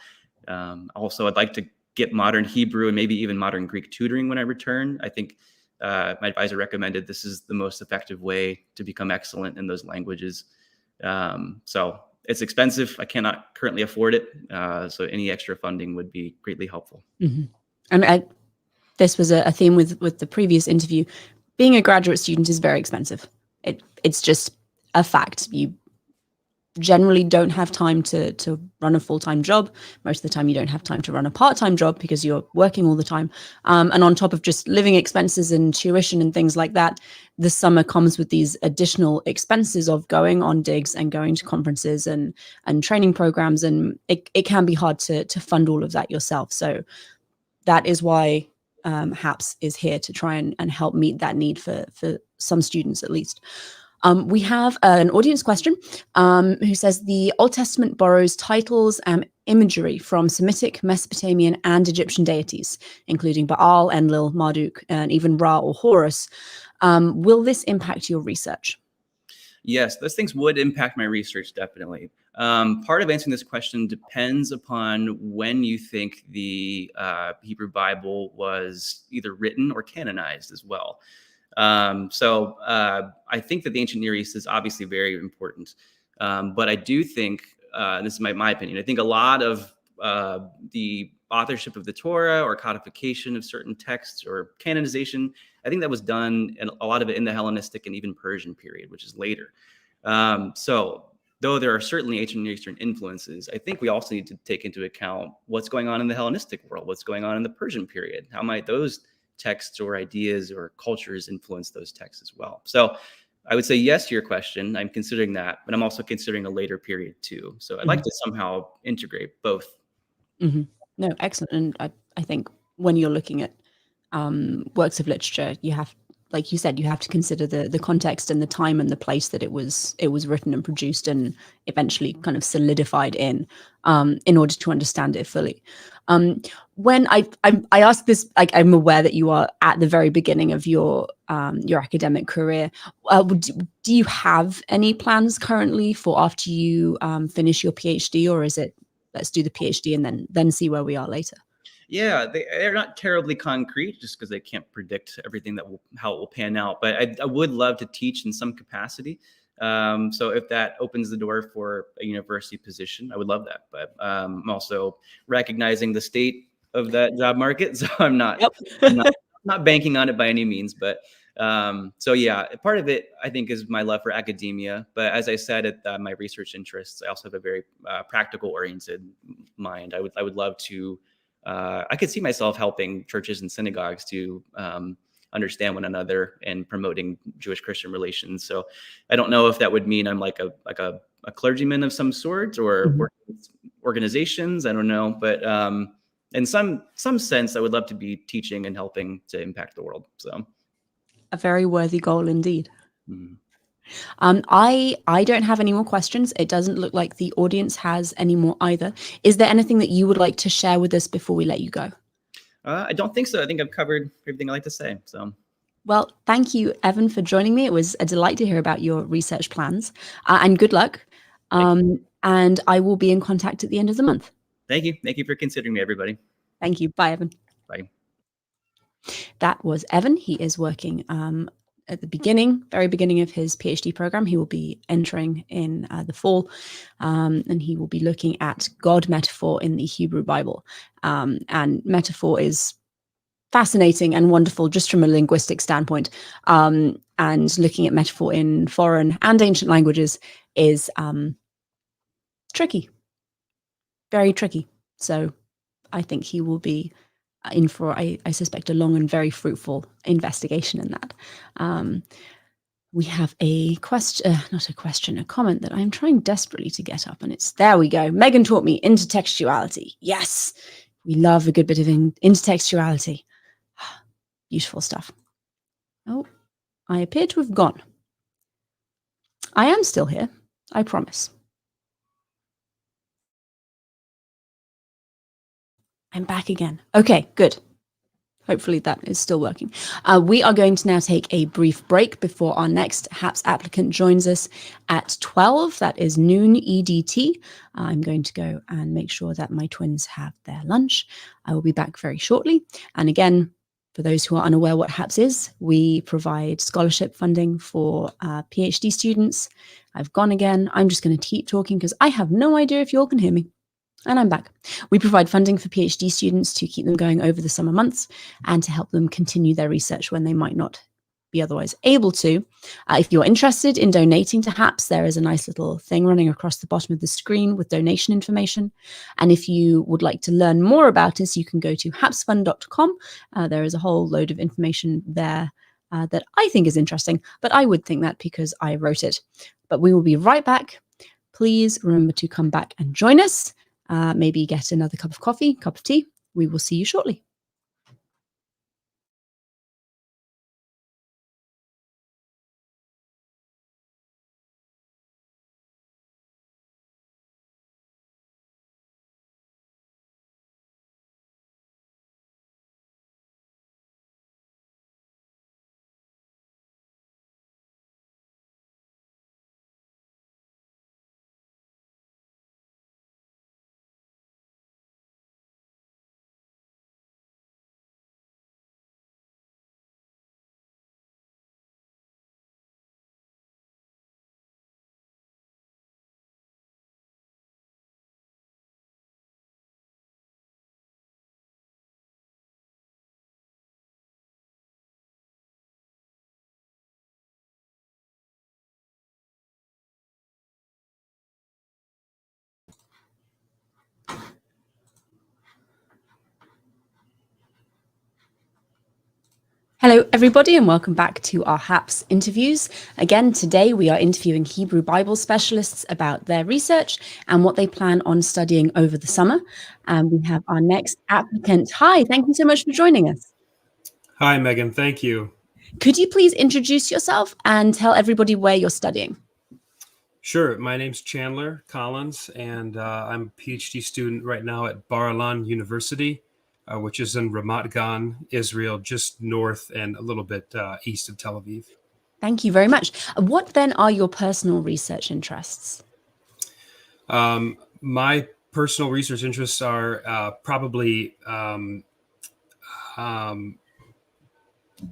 Also, I'd like to get modern Hebrew and maybe even modern Greek tutoring when I return. I think my advisor recommended this is the most effective way to become excellent in those languages. So it's expensive. I cannot currently afford it. So any extra funding would be greatly helpful. And this was a theme with the previous interview. Being a graduate student is very expensive. It's just a fact. You generally don't have time to run a full-time job. Most of the time you don't have time to run a part-time job because you're working all the time. And on top of just living expenses and tuition and things like that, the summer comes with these additional expenses of going on digs and going to conferences and training programs. And it can be hard to fund all of that yourself. So that is why HAPS is here to try and help meet that need for some students at least. We have an audience question who says the Old Testament borrows titles and imagery from Semitic, Mesopotamian, and Egyptian deities, including Baal, Enlil, Marduk, and even Ra or Horus. Will this impact your research? Yes, those things would impact my research, definitely. Part of answering this question depends upon when you think the Hebrew Bible was either written or canonized as well. So I think that the ancient Near East is obviously very important. But I do think, this is my opinion, I think a lot of the authorship of the Torah or codification of certain texts or canonization, I think that was done, and a lot of it in the Hellenistic and even Persian period, which is later. So though there are certainly ancient Near Eastern influences, I think we also need to take into account what's going on in the Hellenistic world, what's going on in the Persian period. How might those texts or ideas or cultures influence those texts as well? So I would say yes to your question. I'm considering that, but I'm also considering a later period too. So I'd like to somehow integrate both. No, excellent. And I think when you're looking at works of literature, you have like you said, you have to consider the context and the time and the place that it was written and produced and eventually kind of solidified in order to understand it fully. When I ask this, like, I'm aware that you are at the very beginning of your academic career. Do you have any plans currently for after you finish your PhD, or is it let's do the PhD and then see where we are later? Yeah, they're not terribly concrete just because they can't predict everything how it will pan out. But I would love to teach in some capacity. So if that opens the door for a university position, I would love that. But I'm also recognizing the state of that job market, so I'm not not banking on it by any means. But so yeah, part of it I think is my love for academia. But as I said, at my research interests, I also have a very practical oriented mind. I would love to. I could see myself helping churches and synagogues to understand one another and promoting Jewish-Christian relations. So I don't know if that would mean I'm like a clergyman of some sort or working with organizations. I don't know, but in some sense, I would love to be teaching and helping to impact the world. So a very worthy goal indeed. Mm-hmm. I don't have any more questions. It doesn't look like the audience has any more either. Is there anything that you would like to share with us before we let you go? I don't think so. I think I've covered everything I like to say. So, well, thank you, Evan, for joining me. It was a delight to hear about your research plans, and good luck. And I will be in contact at the end of the month. Thank you. Thank you for considering me, everybody. Thank you. Bye, Evan. Bye. That was Evan. He is working at the very beginning of his PhD program. He will be entering in the fall, and he will be looking at God metaphor in the Hebrew Bible. And metaphor is fascinating and wonderful just from a linguistic standpoint. And looking at metaphor in foreign and ancient languages is tricky, very tricky. So I think he will be in for, I suspect, a long and very fruitful investigation in that. We have a question, a comment that I'm trying desperately to get up, and there we go. Megan taught me intertextuality. Yes, we love a good bit of intertextuality. Beautiful stuff. Oh, I appear to have gone. I am still here, I promise. I'm back again. Okay, good. Hopefully that is still working. We are going to now take a brief break before our next HAPS applicant joins us at 12. That is noon EDT. I'm going to go and make sure that my twins have their lunch. I will be back very shortly. And again, for those who are unaware what HAPS is, we provide scholarship funding for PhD students. I've gone again. I'm just going to keep talking because I have no idea if you all can hear me. And I'm back. We provide funding for PhD students to keep them going over the summer months and to help them continue their research when they might not be otherwise able to. If you're interested in donating to HAPS, there is a nice little thing running across the bottom of the screen with donation information. And if you would like to learn more about us, you can go to hapsfund.com. There is a whole load of information there that I think is interesting, but I would think that because I wrote it. But we will be right back. Please remember to come back and join us. Maybe get another cup of coffee, cup of tea. We will see you shortly. Hello, everybody, and welcome back to our HAPS interviews. Again, today we are interviewing Hebrew Bible specialists about their research and what they plan on studying over the summer. And we have our next applicant. Hi, thank you so much for joining us. Hi, Megan. Thank you. Could you please introduce yourself and tell everybody where you're studying? Sure. My name's Chandler Collins, and I'm a PhD student right now at Bar Ilan University, which is in Ramat Gan, Israel, just north and a little bit east of Tel Aviv. Thank you very much. What then are your personal research interests? My personal research interests are probably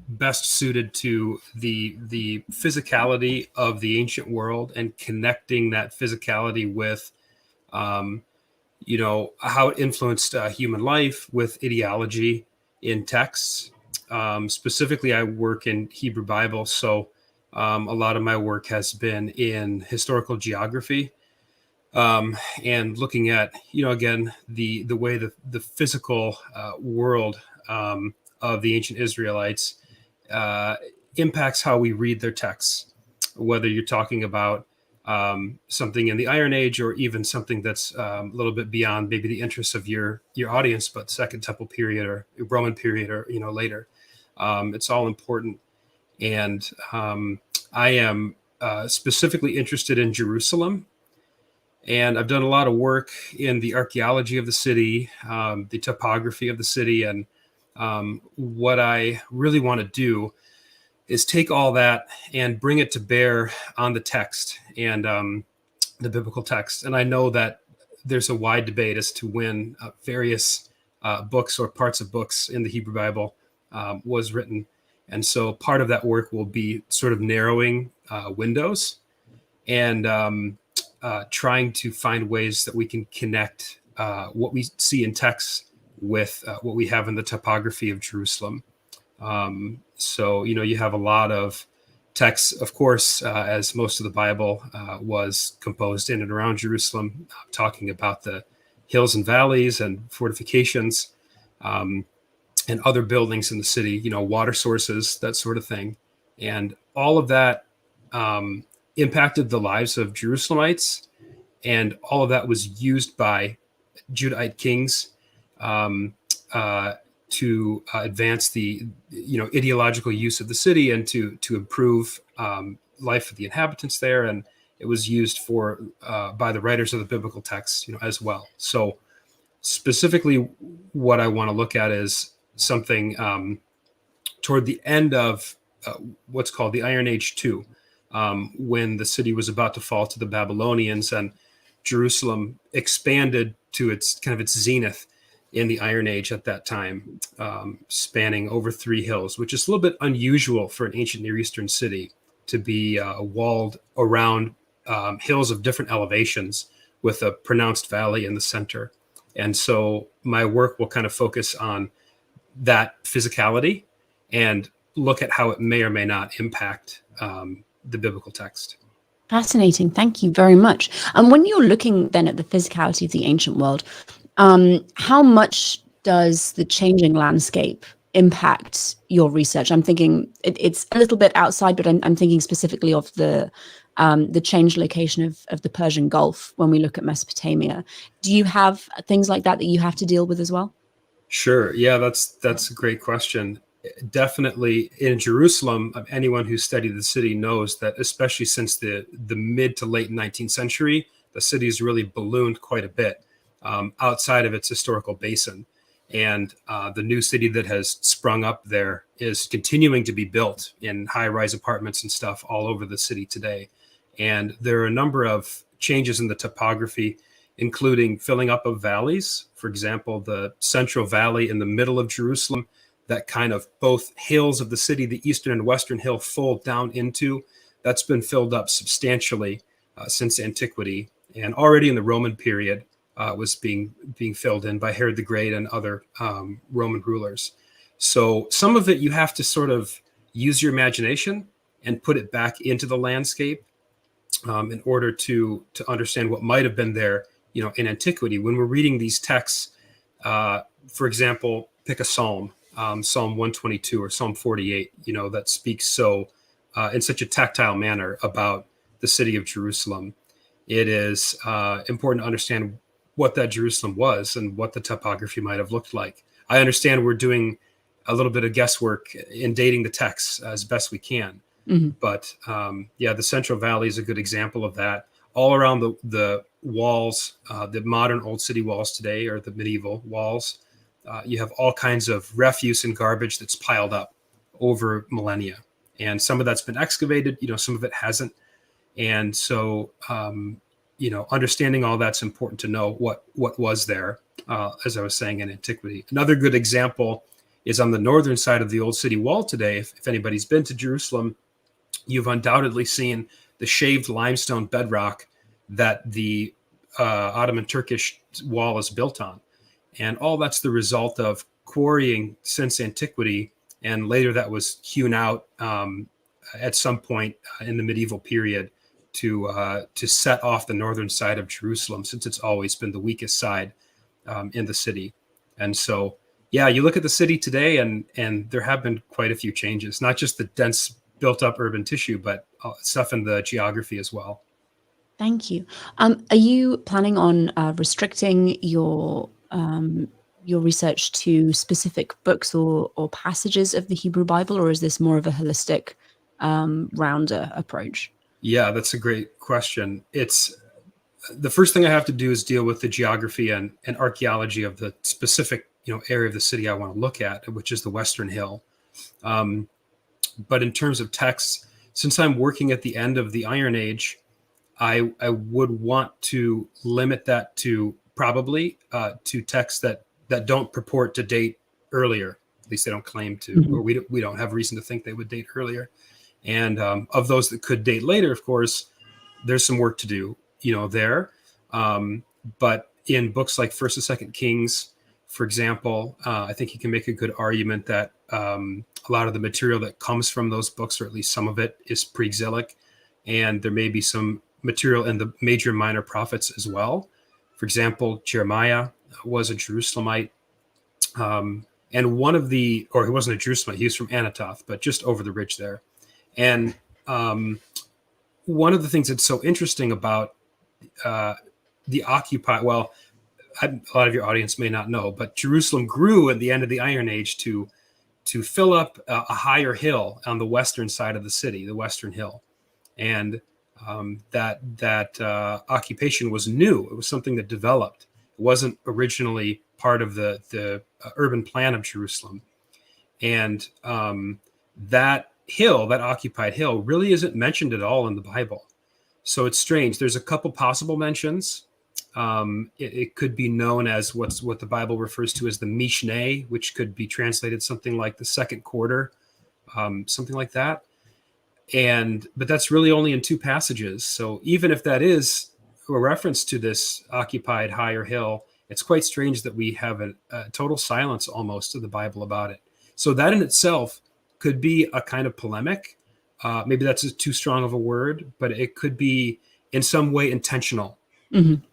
best suited to the physicality of the ancient world and connecting that physicality with, how it influenced human life with ideology in texts. Specifically, I work in Hebrew Bible, so a lot of my work has been in historical geography, and looking at, again, the way the physical world of the ancient Israelites impacts how we read their texts, whether you're talking about something in the Iron Age or even something that's a little bit beyond maybe the interests of your audience, but Second Temple period or Roman period or later. It's all important. And I am specifically interested in Jerusalem. And I've done a lot of work in the archaeology of the city, the topography of the city. And what I really want to do is take all that and bring it to bear on the text and the biblical text. And I know that there's a wide debate as to when various books or parts of books in the Hebrew Bible was written. And so part of that work will be sort of narrowing windows and trying to find ways that we can connect what we see in texts with what we have in the topography of Jerusalem. So, you have a lot of texts, of course, as most of the Bible was composed in and around Jerusalem, talking about the hills and valleys and fortifications and other buildings in the city, water sources, that sort of thing. And all of that impacted the lives of Jerusalemites, and all of that was used by Judahite kings to advance the ideological use of the city and to improve life for the inhabitants there. And it was used for by the writers of the biblical texts as well. So specifically what I want to look at is something toward the end of what's called the Iron Age 2, when the city was about to fall to the Babylonians and Jerusalem expanded to its zenith in the Iron Age at that time, spanning over 3 hills, which is a little bit unusual for an ancient Near Eastern city to be walled around hills of different elevations with a pronounced valley in the center. And so my work will kind of focus on that physicality and look at how it may or may not impact the biblical text. Fascinating. Thank you very much. And when you're looking then at the physicality of the ancient world, how much does the changing landscape impact your research? I'm thinking it's a little bit outside, but I'm thinking specifically of the changed location of the Persian Gulf when we look at Mesopotamia. Do you have things like that you have to deal with as well? Sure. Yeah, that's a great question. Definitely in Jerusalem, anyone who's studied the city knows that, especially since the mid to late 19th century, the city's really ballooned quite a bit outside of its historical basin. And the new city that has sprung up there is continuing to be built in high-rise apartments and stuff all over the city today. And there are a number of changes in the topography, including filling up of valleys. For example, the central valley in the middle of Jerusalem, that kind of both hills of the city, the eastern and western hill, fold down into, that's been filled up substantially since antiquity. And already in the Roman period was being filled in by Herod the Great and other Roman rulers. So some of it you have to sort of use your imagination and put it back into the landscape in order to understand what might have been there, in antiquity. When we're reading these texts, for example, pick a psalm. Psalm 122 or Psalm 48, that speaks so in such a tactile manner about the city of Jerusalem. It is important to understand what that Jerusalem was and what the topography might have looked like. I understand we're doing a little bit of guesswork in dating the texts as best we can. But yeah, the Central Valley is a good example of that. All around the walls, the modern old city walls today, or the medieval walls, you have all kinds of refuse and garbage that's piled up over millennia. And some of that's been excavated, some of it hasn't. And so, understanding all that's important to know what was there, as I was saying, in antiquity. Another good example is on the northern side of the old city wall today. If anybody's been to Jerusalem, you've undoubtedly seen the shaved limestone bedrock that the Ottoman Turkish wall is built on. And all that's the result of quarrying since antiquity. And later that was hewn out at some point in the medieval period to set off the northern side of Jerusalem, since it's always been the weakest side in the city. And so, yeah, you look at the city today, and there have been quite a few changes, not just the dense built up urban tissue, but stuff in the geography as well. Thank you. Are you planning on restricting your research to specific books or passages of the Hebrew Bible, or is this more of a holistic, rounder approach? Yeah, that's a great question. It's the first thing I have to do is deal with the geography and archaeology of the specific area of the city I want to look at, which is the Western Hill. But in terms of texts, since I'm working at the end of the Iron Age, I would want to limit that to probably to texts that don't purport to date earlier. At least they don't claim to, or we don't have reason to think they would date earlier. And of those that could date later, of course, there's some work to do, there. But in books like First and Second Kings, for example, I think you can make a good argument that a lot of the material that comes from those books, or at least some of it, is pre-exilic, and there may be some material in the major and minor prophets as well. For example, Jeremiah was a Jerusalemite, and he wasn't a Jerusalemite, he was from Anatoth, but just over the ridge there. And one of the things that's so interesting about the occupied, well, a lot of your audience may not know, but Jerusalem grew at the end of the Iron Age to fill up a higher hill on the western side of the city, the Western Hill. And that occupation was new. It was something that developed. It wasn't originally part of the urban plan of Jerusalem. And that hill, that occupied hill, really isn't mentioned at all in the Bible. So it's strange. There's a couple possible mentions. It could be known as what the Bible refers to as the Mishneh, which could be translated something like the second quarter, something like that. But that's really only in two passages. So even if that is a reference to this occupied higher hill, it's quite strange that we have a total silence almost of the Bible about it. So that in itself could be a kind of polemic. Maybe that's too strong of a word, but it could be in some way intentional.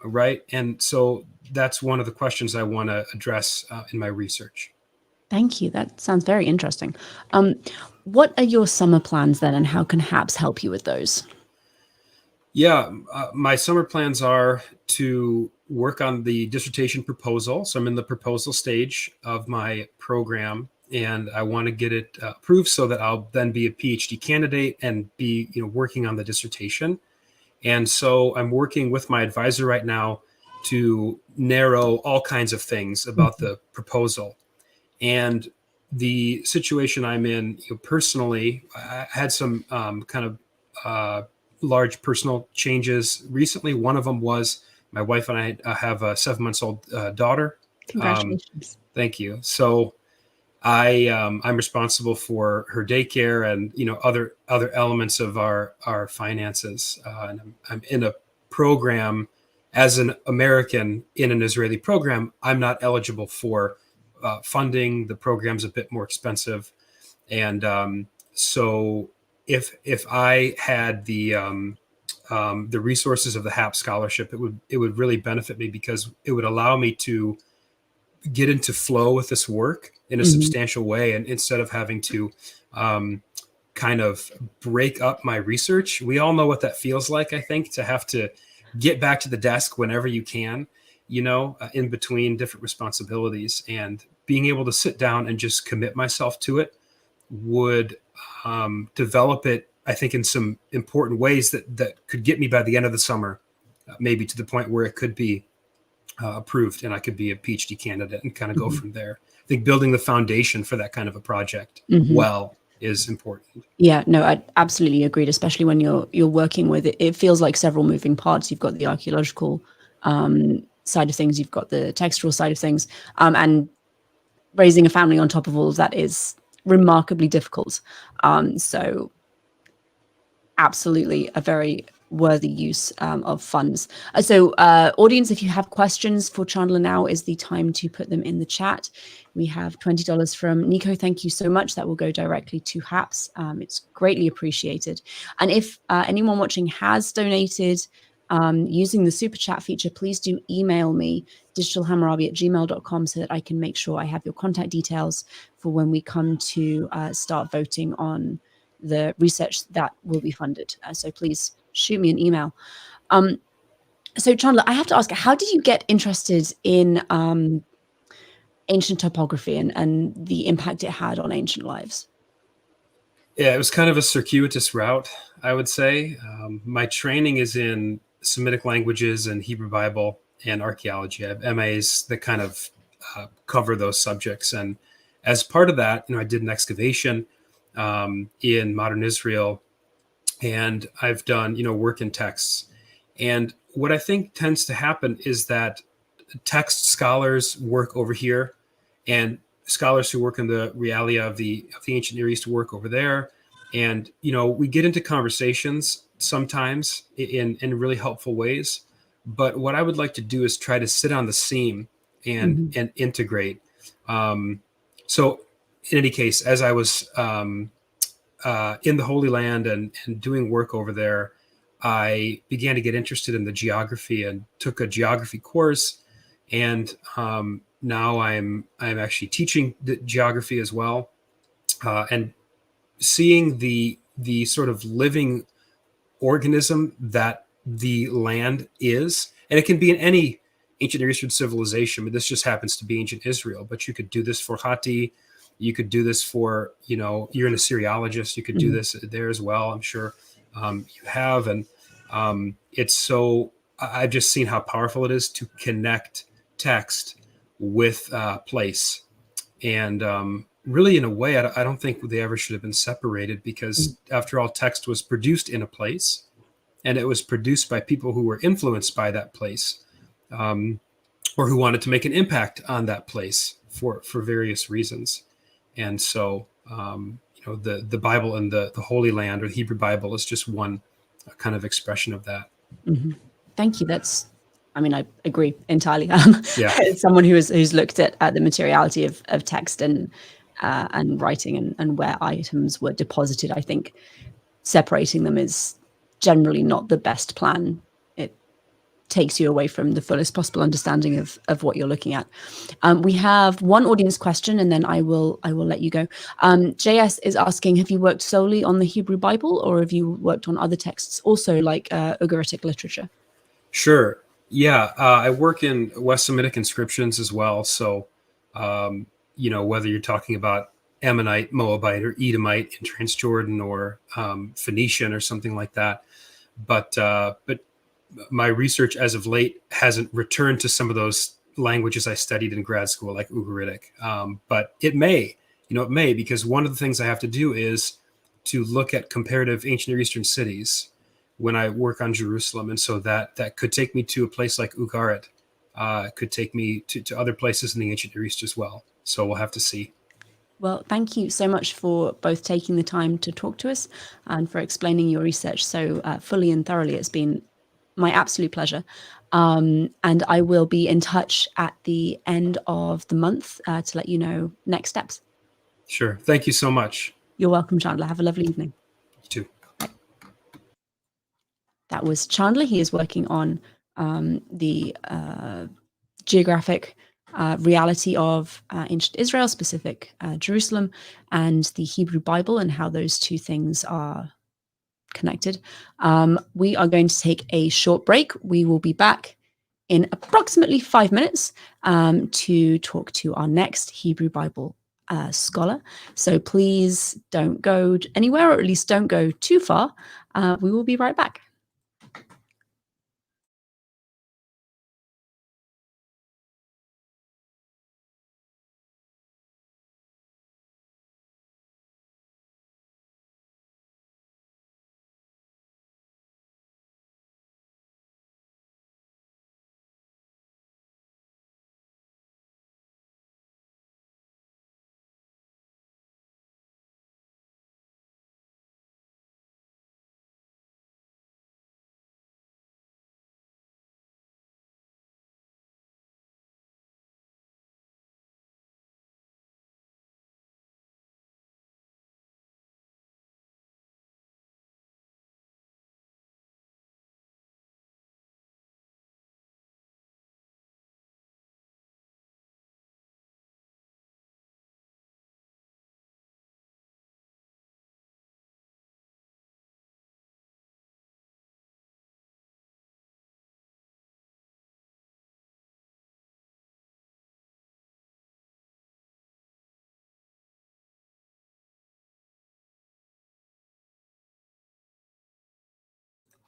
Right. And so that's one of the questions I want to address in my research. Thank you. That sounds very interesting. What are your summer plans then, and how can HAPS help you with those? Yeah, my summer plans are to work on the dissertation proposal. So I'm in the proposal stage of my program, and I want to get it approved so that I'll then be a PhD candidate and be working on the dissertation. And so I'm working with my advisor right now to narrow all kinds of things about the proposal. And the situation I'm in personally, I had some kind of large personal changes recently. One of them was my wife and I have a 7-month-old daughter. Congratulations. Thank you. So I'm responsible for her daycare and other elements of our finances. And I'm in a program as an American in an Israeli program. I'm not eligible for funding. The program's a bit more expensive, and so if I had the resources of the HAP scholarship, it would really benefit me, because it would allow me to get into flow with this work in a substantial way. And instead of having to kind of break up my research, we all know what that feels like, I think, to have to get back to the desk whenever you can, in between different responsibilities. And being able to sit down and just commit myself to it would develop it, I think, in some important ways that could get me by the end of the summer, maybe to the point where it could be approved and I could be a PhD candidate and kind of go from there. I think building the foundation for that kind of a project well is important. Yeah, no, I absolutely agreed, especially when you're working with it. It feels like several moving parts. You've got the archaeological side of things, you've got the textual side of things, and raising a family on top of all of that is remarkably difficult. So absolutely a very worthy use of funds. So audience, if you have questions for Chandler, now is the time to put them in the chat. We have $20 from Nico. Thank you so much. That will go directly to HAPS. It's greatly appreciated. And if anyone watching has donated using the super chat feature, please do email me, digitalhammurabi@gmail.com, so that I can make sure I have your contact details for when we come to start voting on the research that will be funded. So please shoot me an email. So Chandler, I have to ask, how did you get interested in ancient topography and the impact it had on ancient lives? Yeah, it was kind of a circuitous route, I would say. My training is in Semitic languages and Hebrew Bible and archaeology. I have MAs that kind of cover those subjects. And as part of that, I did an excavation in modern Israel, and I've done, work in texts. And what I think tends to happen is that text scholars work over here, and scholars who work in the realia of the ancient Near East work over there. And, we get into conversations sometimes in really helpful ways. But what I would like to do is try to sit on the seam and integrate. So in any case, as I was in the Holy Land and doing work over there, I began to get interested in the geography and took a geography course. And now I'm actually teaching the geography as well, and seeing the sort of living organism that the land is. And it can be in any ancient Near Eastern civilization, but this just happens to be ancient Israel. But you could do this for Hatti. You could do this for, you're an Assyriologist. You could do this there as well. I'm sure you have. And it's so, I've just seen how powerful it is to connect text with place. And really, in a way, I don't think they ever should have been separated, because after all, text was produced in a place, and it was produced by people who were influenced by that place, or who wanted to make an impact on that place for various reasons. And so, the Bible and the Holy Land, or the Hebrew Bible, is just one kind of expression of that. Thank you. I agree entirely. As someone who's looked at the materiality of text and writing and where items were deposited, I think separating them is generally not the best plan. It takes you away from the fullest possible understanding of what you're looking at. We have one audience question, and then I will let you go. JS is asking, have you worked solely on the Hebrew Bible, or have you worked on other texts also, like Ugaritic literature? Sure. Yeah, I work in West Semitic inscriptions as well. So, whether you're talking about Ammonite, Moabite, or Edomite in Transjordan, or Phoenician or something like that. But my research as of late hasn't returned to some of those languages I studied in grad school, like Ugaritic. But it may, because one of the things I have to do is to look at comparative ancient Near Eastern cities when I work on Jerusalem. And so that could take me to a place like Ugarit, could take me to other places in the ancient Near East as well. So we'll have to see. Well, thank you so much for both taking the time to talk to us and for explaining your research so fully and thoroughly. It's been my absolute pleasure. And I will be in touch at the end of the month to let you know next steps. Sure. Thank you so much. You're welcome, Chandler. Have a lovely evening. You too. That was Chandler. He is working on the geographic reality of ancient Israel, specific Jerusalem, and the Hebrew Bible, and how those two things are connected. We are going to take a short break. We will be back in approximately 5 minutes to talk to our next Hebrew Bible scholar. So please don't go anywhere, or at least don't go too far. We will be right back.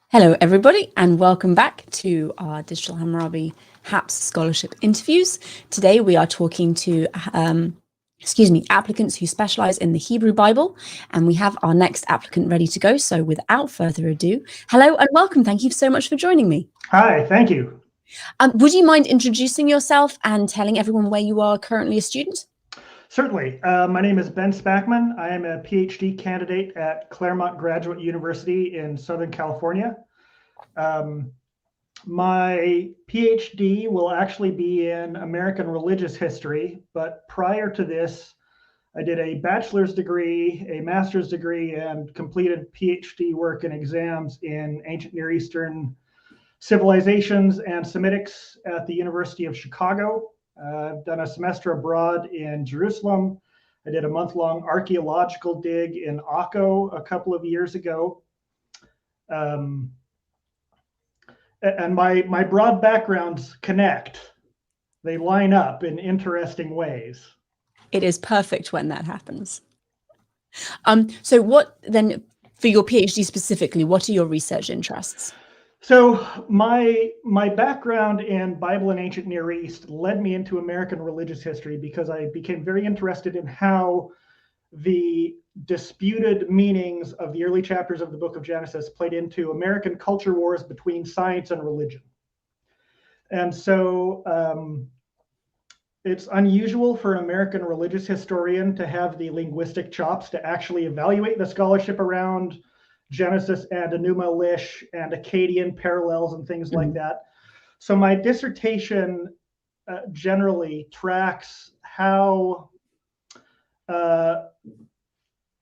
Hello, everybody, and welcome back to our Digital Hammurabi HAPS Scholarship interviews. Today, we are talking to applicants who specialize in the Hebrew Bible, and we have our next applicant ready to go. So without further ado, hello and welcome. Thank you so much for joining me. Hi, thank you. Would you mind introducing yourself and telling everyone where you are currently a student? Certainly. My name is Ben Spackman. I am a PhD candidate at Claremont Graduate University in Southern California. My PhD will actually be in American religious history, but prior to this, I did a bachelor's degree, a master's degree, and completed PhD work and exams in ancient Near Eastern civilizations and Semitics at the University of Chicago. I've done a semester abroad in Jerusalem. I did a month-long archaeological dig in Akko a couple of years ago. And my broad backgrounds connect. They line up in interesting ways. It is perfect when that happens. So what then, for your PhD specifically, what are your research interests? So my background in Bible and ancient Near East led me into American religious history because I became very interested in how the disputed meanings of the early chapters of the book of Genesis played into American culture wars between science and religion. And so it's unusual for an American religious historian to have the linguistic chops to actually evaluate the scholarship around Genesis and Enuma Elish and Akkadian parallels and things like that. So my dissertation generally tracks how the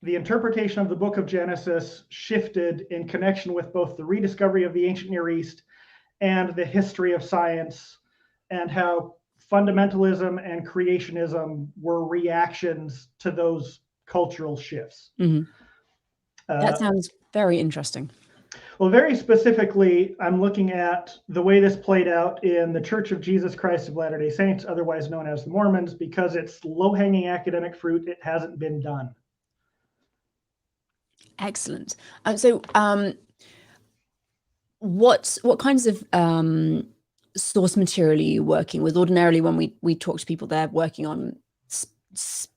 interpretation of the book of Genesis shifted in connection with both the rediscovery of the ancient Near East and the history of science, and how fundamentalism and creationism were reactions to those cultural shifts. That sounds very interesting. Well, very specifically, I'm looking at the way this played out in the Church of Jesus Christ of Latter-day Saints, otherwise known as the Mormons, because it's low-hanging academic fruit. It hasn't been done. Excellent. So what kinds of source material are you working with? Ordinarily, when we talk to people, they're working on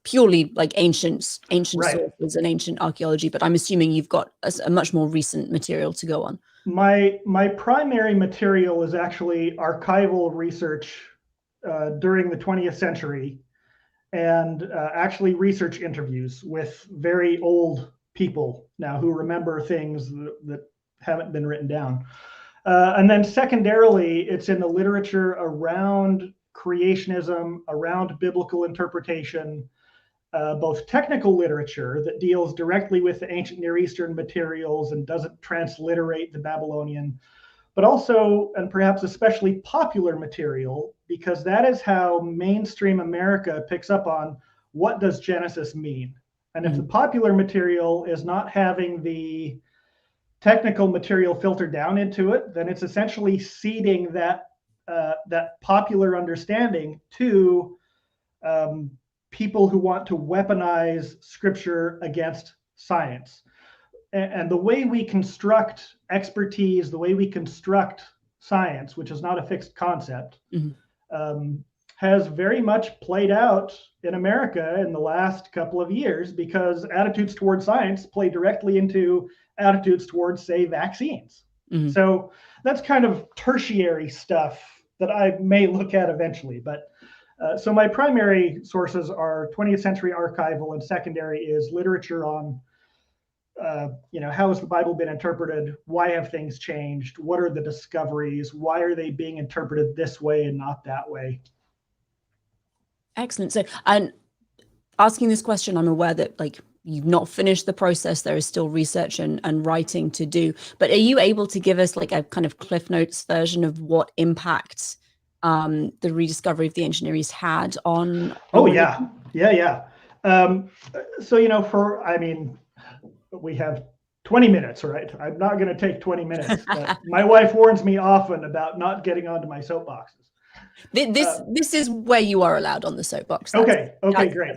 purely like ancient Right. sources and ancient archaeology, but I'm assuming you've got a much more recent material to go on. My primary material is actually archival research during the 20th century, and actually research interviews with very old people now who remember things that haven't been written down. And then secondarily, it's in the literature around creationism, around biblical interpretation, both technical literature that deals directly with the ancient Near Eastern materials and doesn't transliterate the Babylonian, but also, and perhaps especially, popular material, because that is how mainstream America picks up on what does Genesis mean. And if the popular material is not having the technical material filtered down into it, then it's essentially seeding that that popular understanding to people who want to weaponize scripture against science. And the way we construct expertise, the way we construct science, which is not a fixed concept, has very much played out in America in the last couple of years, because attitudes towards science play directly into attitudes towards, say, vaccines. So that's kind of tertiary stuff that I may look at eventually. But so my primary sources are 20th century archival, and secondary is literature on, how has the Bible been interpreted? Why have things changed? What are the discoveries? Why are they being interpreted this way and not that way? Excellent. So, and asking this question, I'm aware that like you've not finished the process. There is still research and writing to do. But are you able to give us like a kind of Cliff Notes version of what impact the rediscovery of the ancient Near East had on? Oh, yeah. So, we have 20 minutes, right? I'm not going to take 20 minutes. My wife warns me often about not getting onto my soapboxes. This is where you are allowed on the soapbox. Okay, great.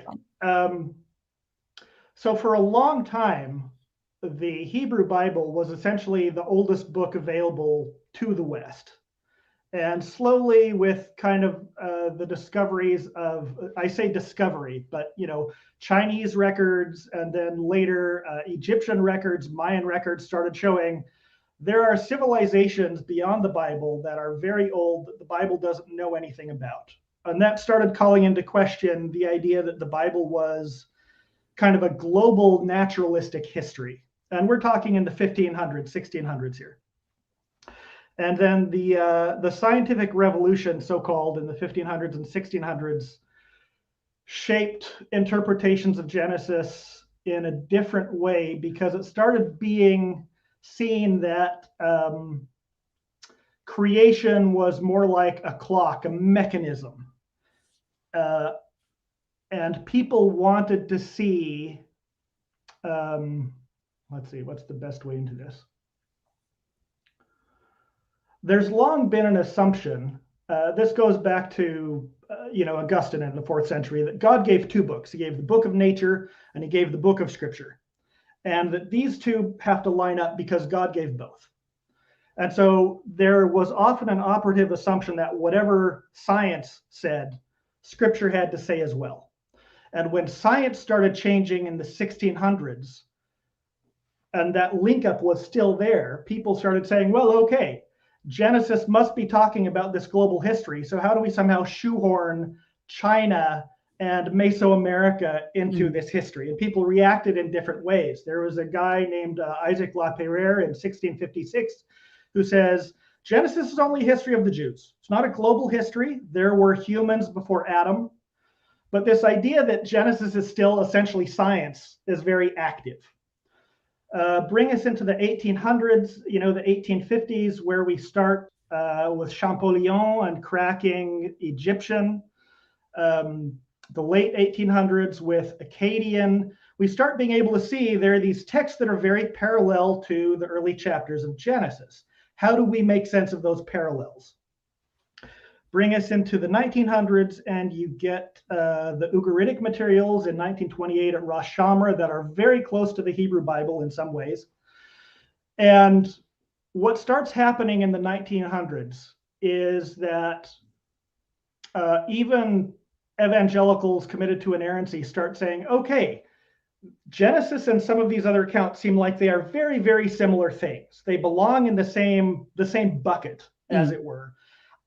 So for a long time, the Hebrew Bible was essentially the oldest book available to the West. And slowly, with kind of the discoveries of, I say discovery, but Chinese records, and then later Egyptian records, Mayan records started showing there are civilizations beyond the Bible that are very old that the Bible doesn't know anything about. And that started calling into question the idea that the Bible was kind of a global naturalistic history. And we're talking in the 1500s, 1600s here. And then the scientific revolution, so-called, in the 1500s and 1600s, shaped interpretations of Genesis in a different way, because it started being seen that creation was more like a clock, a mechanism. And people wanted to see, let's see, what's the best way into this? There's long been an assumption, this goes back to, Augustine in the 4th century, that God gave two books. He gave the book of nature and he gave the book of scripture. And that these two have to line up because God gave both. And so there was often an operative assumption that whatever science said, scripture had to say as well. And when science started changing in the 1600s, and that link up was still there, people started saying, well, okay, Genesis must be talking about this global history. So how do we somehow shoehorn China and Mesoamerica into this history? And people reacted in different ways. There was a guy named Isaac Lapeyrère in 1656 who says, Genesis is only history of the Jews. It's not a global history. There were humans before Adam. But this idea that Genesis is still essentially science is very active. Bring us into the 1800s, the 1850s, where we start with Champollion and cracking Egyptian. The late 1800s with Akkadian. We start being able to see there are these texts that are very parallel to the early chapters of Genesis. How do we make sense of those parallels? Bring us into the 1900s, and you get the Ugaritic materials in 1928 at Rosh Hashanah that are very close to the Hebrew Bible in some ways. And what starts happening in the 1900s is that even evangelicals committed to inerrancy start saying, okay, Genesis and some of these other accounts seem like they are very, very similar things. They belong in the same bucket, as it were.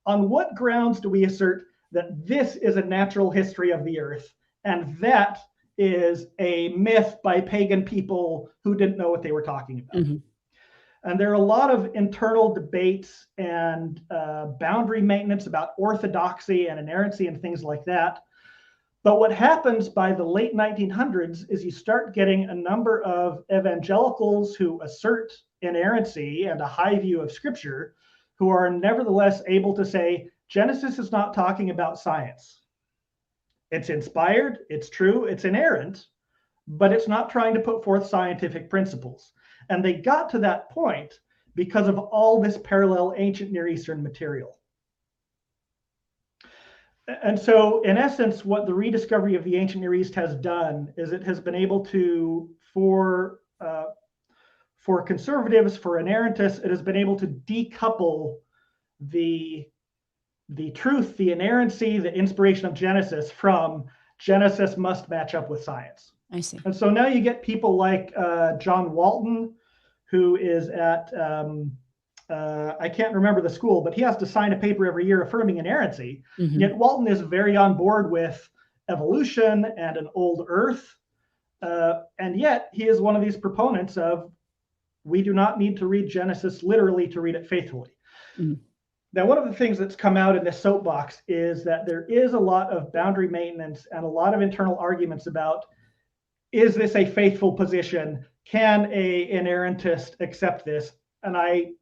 On what grounds do we assert that this is a natural history of the earth and that is a myth by pagan people who didn't know what they were talking about? And there are a lot of internal debates and boundary maintenance about orthodoxy and inerrancy and things like that. But what happens by the late 1900s is you start getting a number of evangelicals who assert inerrancy and a high view of scripture, who are nevertheless able to say, Genesis is not talking about science. It's inspired, it's true, it's inerrant, but it's not trying to put forth scientific principles. And they got to that point because of all this parallel ancient Near Eastern material. And so, in essence, what the rediscovery of the ancient Near East has done is it has been able to, for conservatives, for inerrantists, it has been able to decouple the truth, the inerrancy, the inspiration of Genesis from Genesis must match up with science. I see. And so now you get people like John Walton, who is at I can't remember the school, but he has to sign a paper every year affirming inerrancy. Mhm. Yet Walton is very on board with evolution and an old Earth. And yet he is one of these proponents of we do not need to read Genesis literally to read it faithfully. Mhm. Now, one of the things that's come out in this soapbox is that there is a lot of boundary maintenance and a lot of internal arguments about, is this a faithful position? Can a inerrantist accept this? And I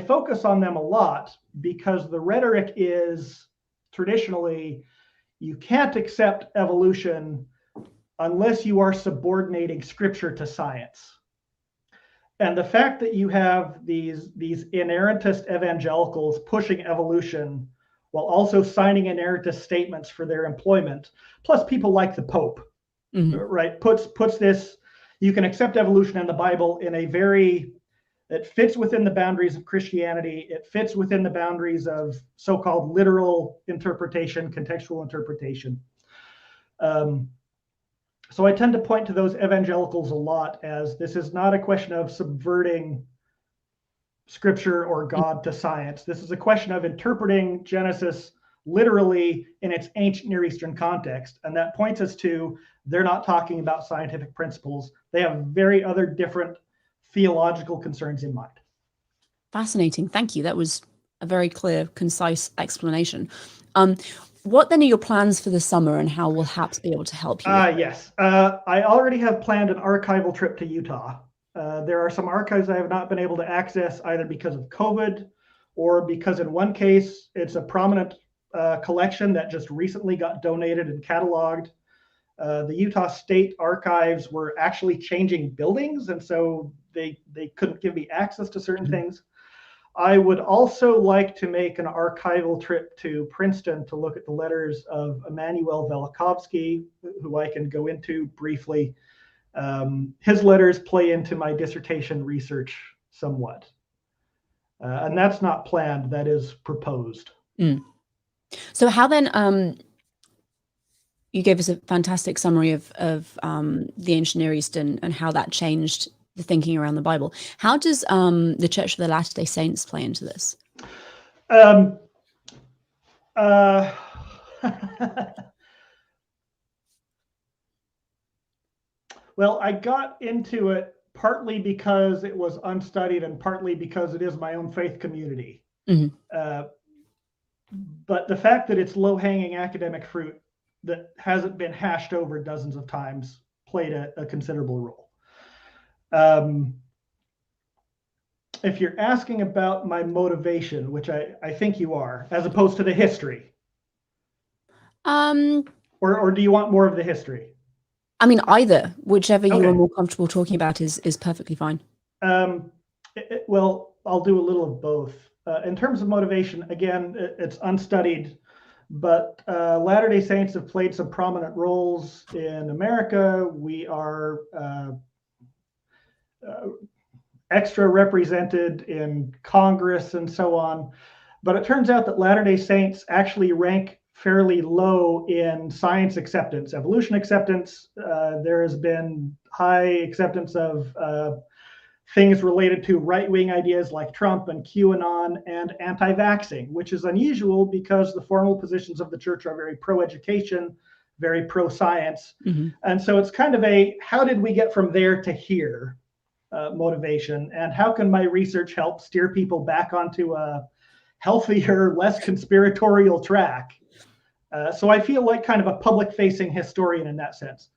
focus on them a lot because the rhetoric is traditionally, you can't accept evolution unless you are subordinating scripture to science. And the fact that you have these inerrantist evangelicals pushing evolution while also signing inerrantist statements for their employment, plus people like the Pope, right, puts this, you can accept evolution in the Bible in a very, it fits within the boundaries of Christianity. It fits within the boundaries of so-called literal interpretation, contextual interpretation. So I tend to point to those evangelicals a lot as this is not a question of subverting scripture or God to science. This is a question of interpreting Genesis literally in its ancient Near Eastern context. And that points us to, they're not talking about scientific principles. They have very other different theological concerns in mind. Fascinating. Thank you. That was a very clear, concise explanation. What then are your plans for the summer and how will HAPS be able to help you? Yes. I already have planned an archival trip to Utah. There are some archives I have not been able to access either because of COVID or because in one case, it's a prominent collection that just recently got donated and cataloged. The Utah State Archives were actually changing buildings, and so they couldn't give me access to certain things. I would also like to make an archival trip to Princeton to look at the letters of Immanuel Velikovsky, who I can go into briefly. His letters play into my dissertation research somewhat. And that's not planned, that is proposed. So how then, you gave us a fantastic summary of the ancient Near East and how that changed the thinking around the Bible. How does the Church of the Latter-day Saints play into this? Well, I got into it partly because it was unstudied and partly because it is my own faith community. But the fact that it's low-hanging academic fruit that hasn't been hashed over dozens of times played a considerable role. If you're asking about my motivation, which I think you are, as opposed to the history, or do you want more of the history? I mean, either, whichever you are more comfortable talking about is perfectly fine. Well, I'll do a little of both. In terms of motivation, again, it's unstudied, but Latter-day Saints have played some prominent roles in America. We are extra represented in Congress and so on. But it turns out that Latter-day Saints actually rank fairly low in science acceptance, evolution acceptance. There has been high acceptance of things related to right-wing ideas like Trump and QAnon and anti-vaxxing, which is unusual because the formal positions of the church are very pro-education, very pro-science. And so it's kind of a, how did we get from there to here motivation? And how can my research help steer people back onto a healthier, less conspiratorial track? So I feel like kind of a public-facing historian in that sense.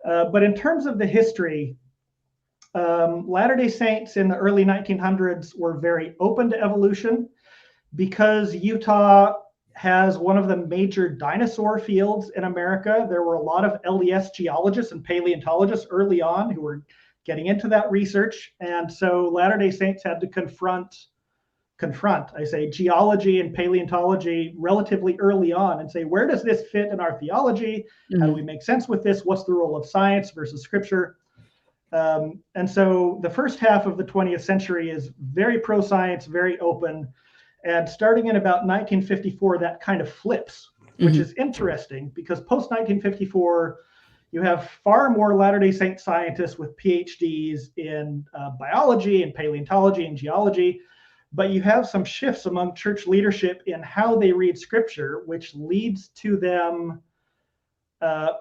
But in terms of the history, Latter-day Saints in the early 1900s were very open to evolution because Utah has one of the major dinosaur fields in America. There were a lot of LDS geologists and paleontologists early on who were getting into that research. And so Latter-day Saints had to confront confront. I say geology and paleontology relatively early on and say, where does this fit in our theology? How do we make sense with this? What's the role of science versus scripture? And so the first half of the 20th century is very pro-science, very open. And starting in about 1954, that kind of flips, which is interesting because post-1954, you have far more Latter-day Saint scientists with PhDs in biology and paleontology and geology, but you have some shifts among church leadership in how they read scripture, which leads to them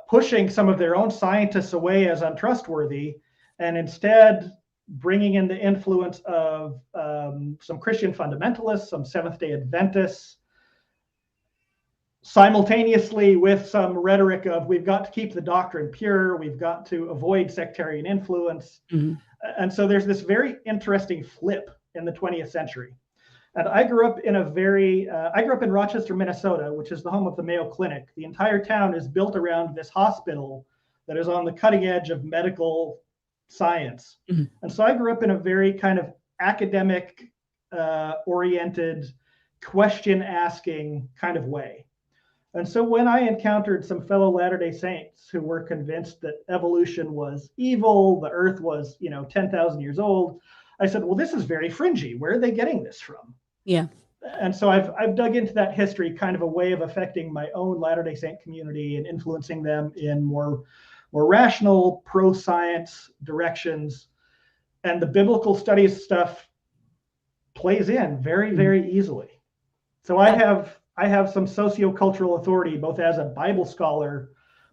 pushing some of their own scientists away as untrustworthy, and instead bringing in the influence of some Christian fundamentalists, some Seventh-day Adventists, simultaneously with some rhetoric of we've got to keep the doctrine pure, we've got to avoid sectarian influence. And so there's this very interesting flip in the 20th century. And I grew up in Rochester, Minnesota, which is the home of the Mayo Clinic. The entire town is built around this hospital that is on the cutting edge of medical science. And so I grew up in a very kind of academic oriented, question asking kind of way. And so when I encountered some fellow Latter-day Saints who were convinced that evolution was evil, the earth was, 10,000 years old, I said, well, this is very fringy. Where are they getting this from? Yeah. And so I've dug into that history, kind of a way of affecting my own Latter-day Saint community and influencing them in more rational, pro-science directions. And the biblical studies stuff plays in very, very easily. So I have some sociocultural authority, both as a Bible scholar,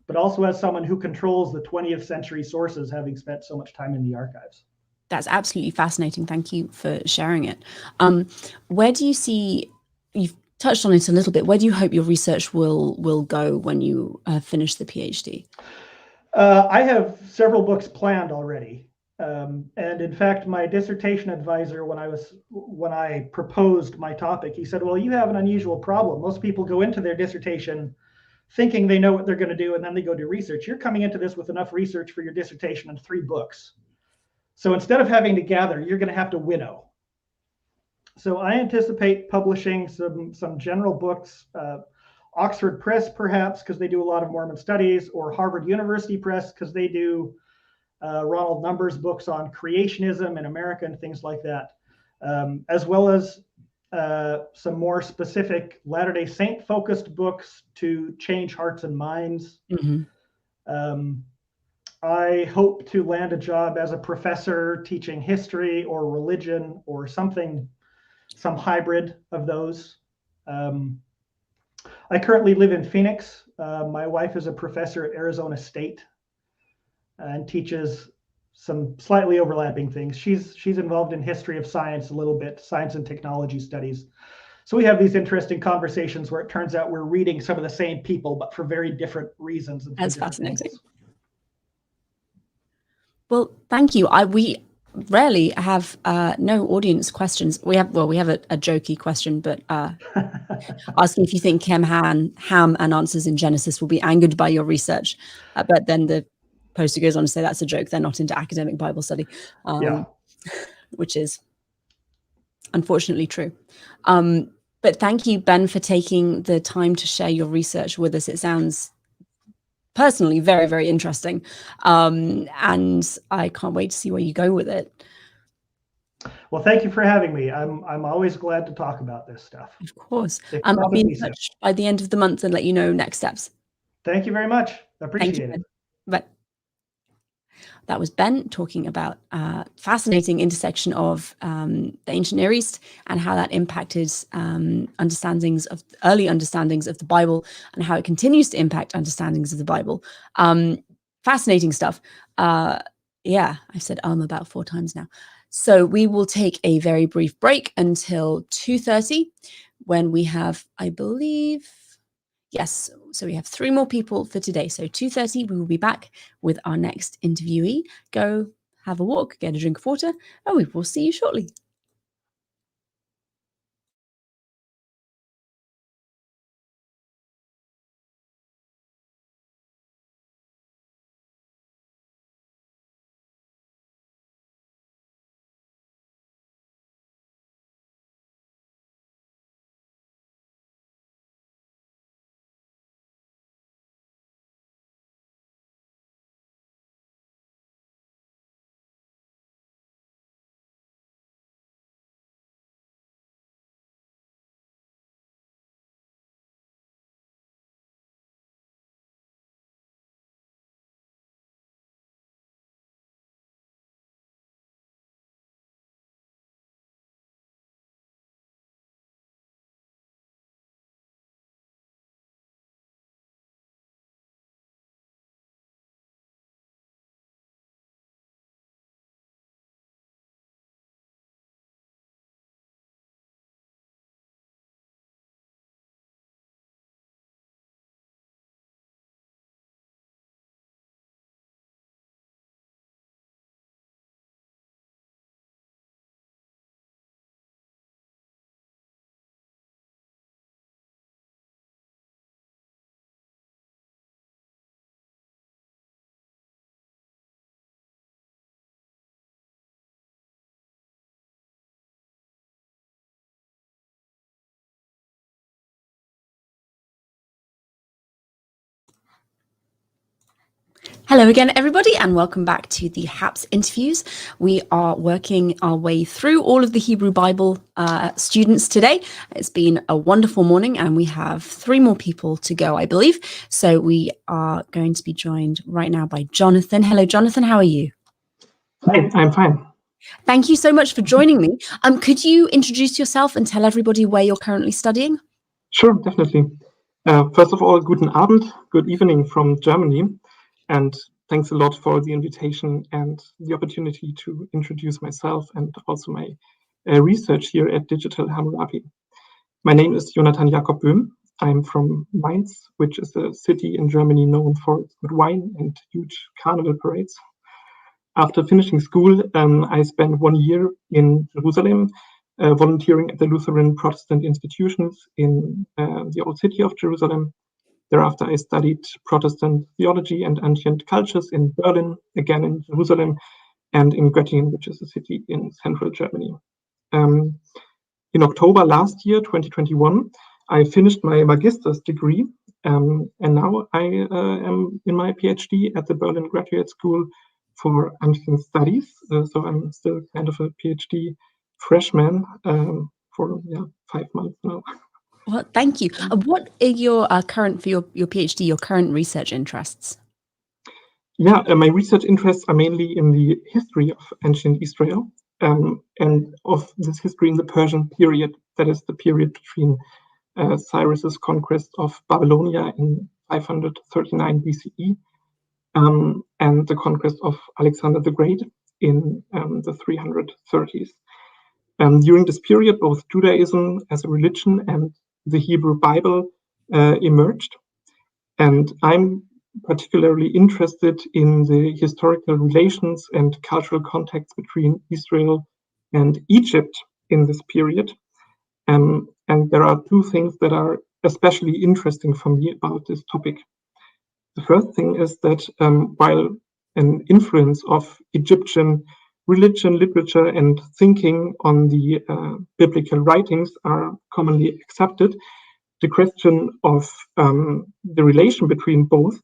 but also as someone who controls the 20th century sources, having spent so much time in the archives. That's absolutely fascinating. Thank you for sharing it. Where do you see, you've touched on it a little bit, where do you hope your research will go when you finish the PhD? I have several books planned already. And in fact, my dissertation advisor, when I proposed my topic, he said, well, you have an unusual problem. Most people go into their dissertation thinking they know what they're going to do, and then they go do research. You're coming into this with enough research for your dissertation and 3 books. So instead of having to gather, you're going to have to winnow. So I anticipate publishing some general books, Oxford Press perhaps, because they do a lot of Mormon studies, or Harvard University Press, because they do Ronald Numbers books on creationism in America and things like that, as well as some more specific Latter-day Saint focused books to change hearts and minds. I hope to land a job as a professor teaching history or religion or something, some hybrid of those. I currently live in Phoenix. My wife is a professor at Arizona State and teaches some slightly overlapping things. She's involved in history of science a little bit, science and technology studies. So we have these interesting conversations where it turns out we're reading some of the same people, but for very different reasons. And That's fascinating. angles. Well, thank you. We rarely have no audience questions. We have a jokey question, but asking if you think Ham and answers in Genesis will be angered by your research. But then the poster goes on to say that's a joke. They're not into academic Bible study, which is unfortunately true. But thank you, Ben, for taking the time to share your research with us. It sounds personally very, very interesting. And I can't wait to see where you go with it. Well, thank you for having me. I'm always glad to talk about this stuff. Of course. I'll be in touch by the end of the month and let you know next steps. Thank you very much. Appreciate it. But that was Ben talking about fascinating intersection of the ancient Near East and how that impacted early understandings of the Bible and how it continues to impact understandings of the Bible. Fascinating stuff. I've said about 4 times now. So we will take a very brief break until 2:30 when we have, I believe, yes. So we have 3 more people for today. So 2:30, we will be back with our next interviewee. Go have a walk, get a drink of water, and we will see you shortly. Hello again, everybody, and welcome back to the HAPS interviews. We are working our way through all of the Hebrew Bible students today. It's been a wonderful morning, and we have 3 more people to go, I believe. So we are going to be joined right now by Jonathan. Hello, Jonathan. How are you? Hi, I'm fine. Thank you so much for joining me. Could you introduce yourself and tell everybody where you're currently studying? Sure, definitely. First of all, guten Abend, good evening from Germany. And thanks a lot for the invitation and the opportunity to introduce myself and also my research here at Digital Hammurabi. My name is Jonathan Jakob Böhm. I'm from Mainz, which is a city in Germany known for its good wine and huge carnival parades. After finishing school, I spent 1 year in Jerusalem, volunteering at the Lutheran Protestant institutions in the old city of Jerusalem. Thereafter, I studied Protestant theology and ancient cultures in Berlin, again in Jerusalem, and in Göttingen, which is a city in central Germany. In October last year, 2021, I finished my master's degree, and now I am in my PhD at the Berlin Graduate School for Ancient Studies. So I'm still kind of a PhD freshman for 5 months now. Well, thank you. What are your current, for your PhD, your current research interests? Yeah, my research interests are mainly in the history of ancient Israel and of this history in the Persian period. That is the period between Cyrus's conquest of Babylonia in 539 BCE and the conquest of Alexander the Great in the 330s. During this period, both Judaism as a religion and the Hebrew Bible emerged. And I'm particularly interested in the historical relations and cultural contexts between Israel and Egypt in this period. And there are 2 things that are especially interesting for me about this topic. The first thing is that while an influence of Egyptian religion, literature, and thinking on the biblical writings are commonly accepted, the question of the relation between both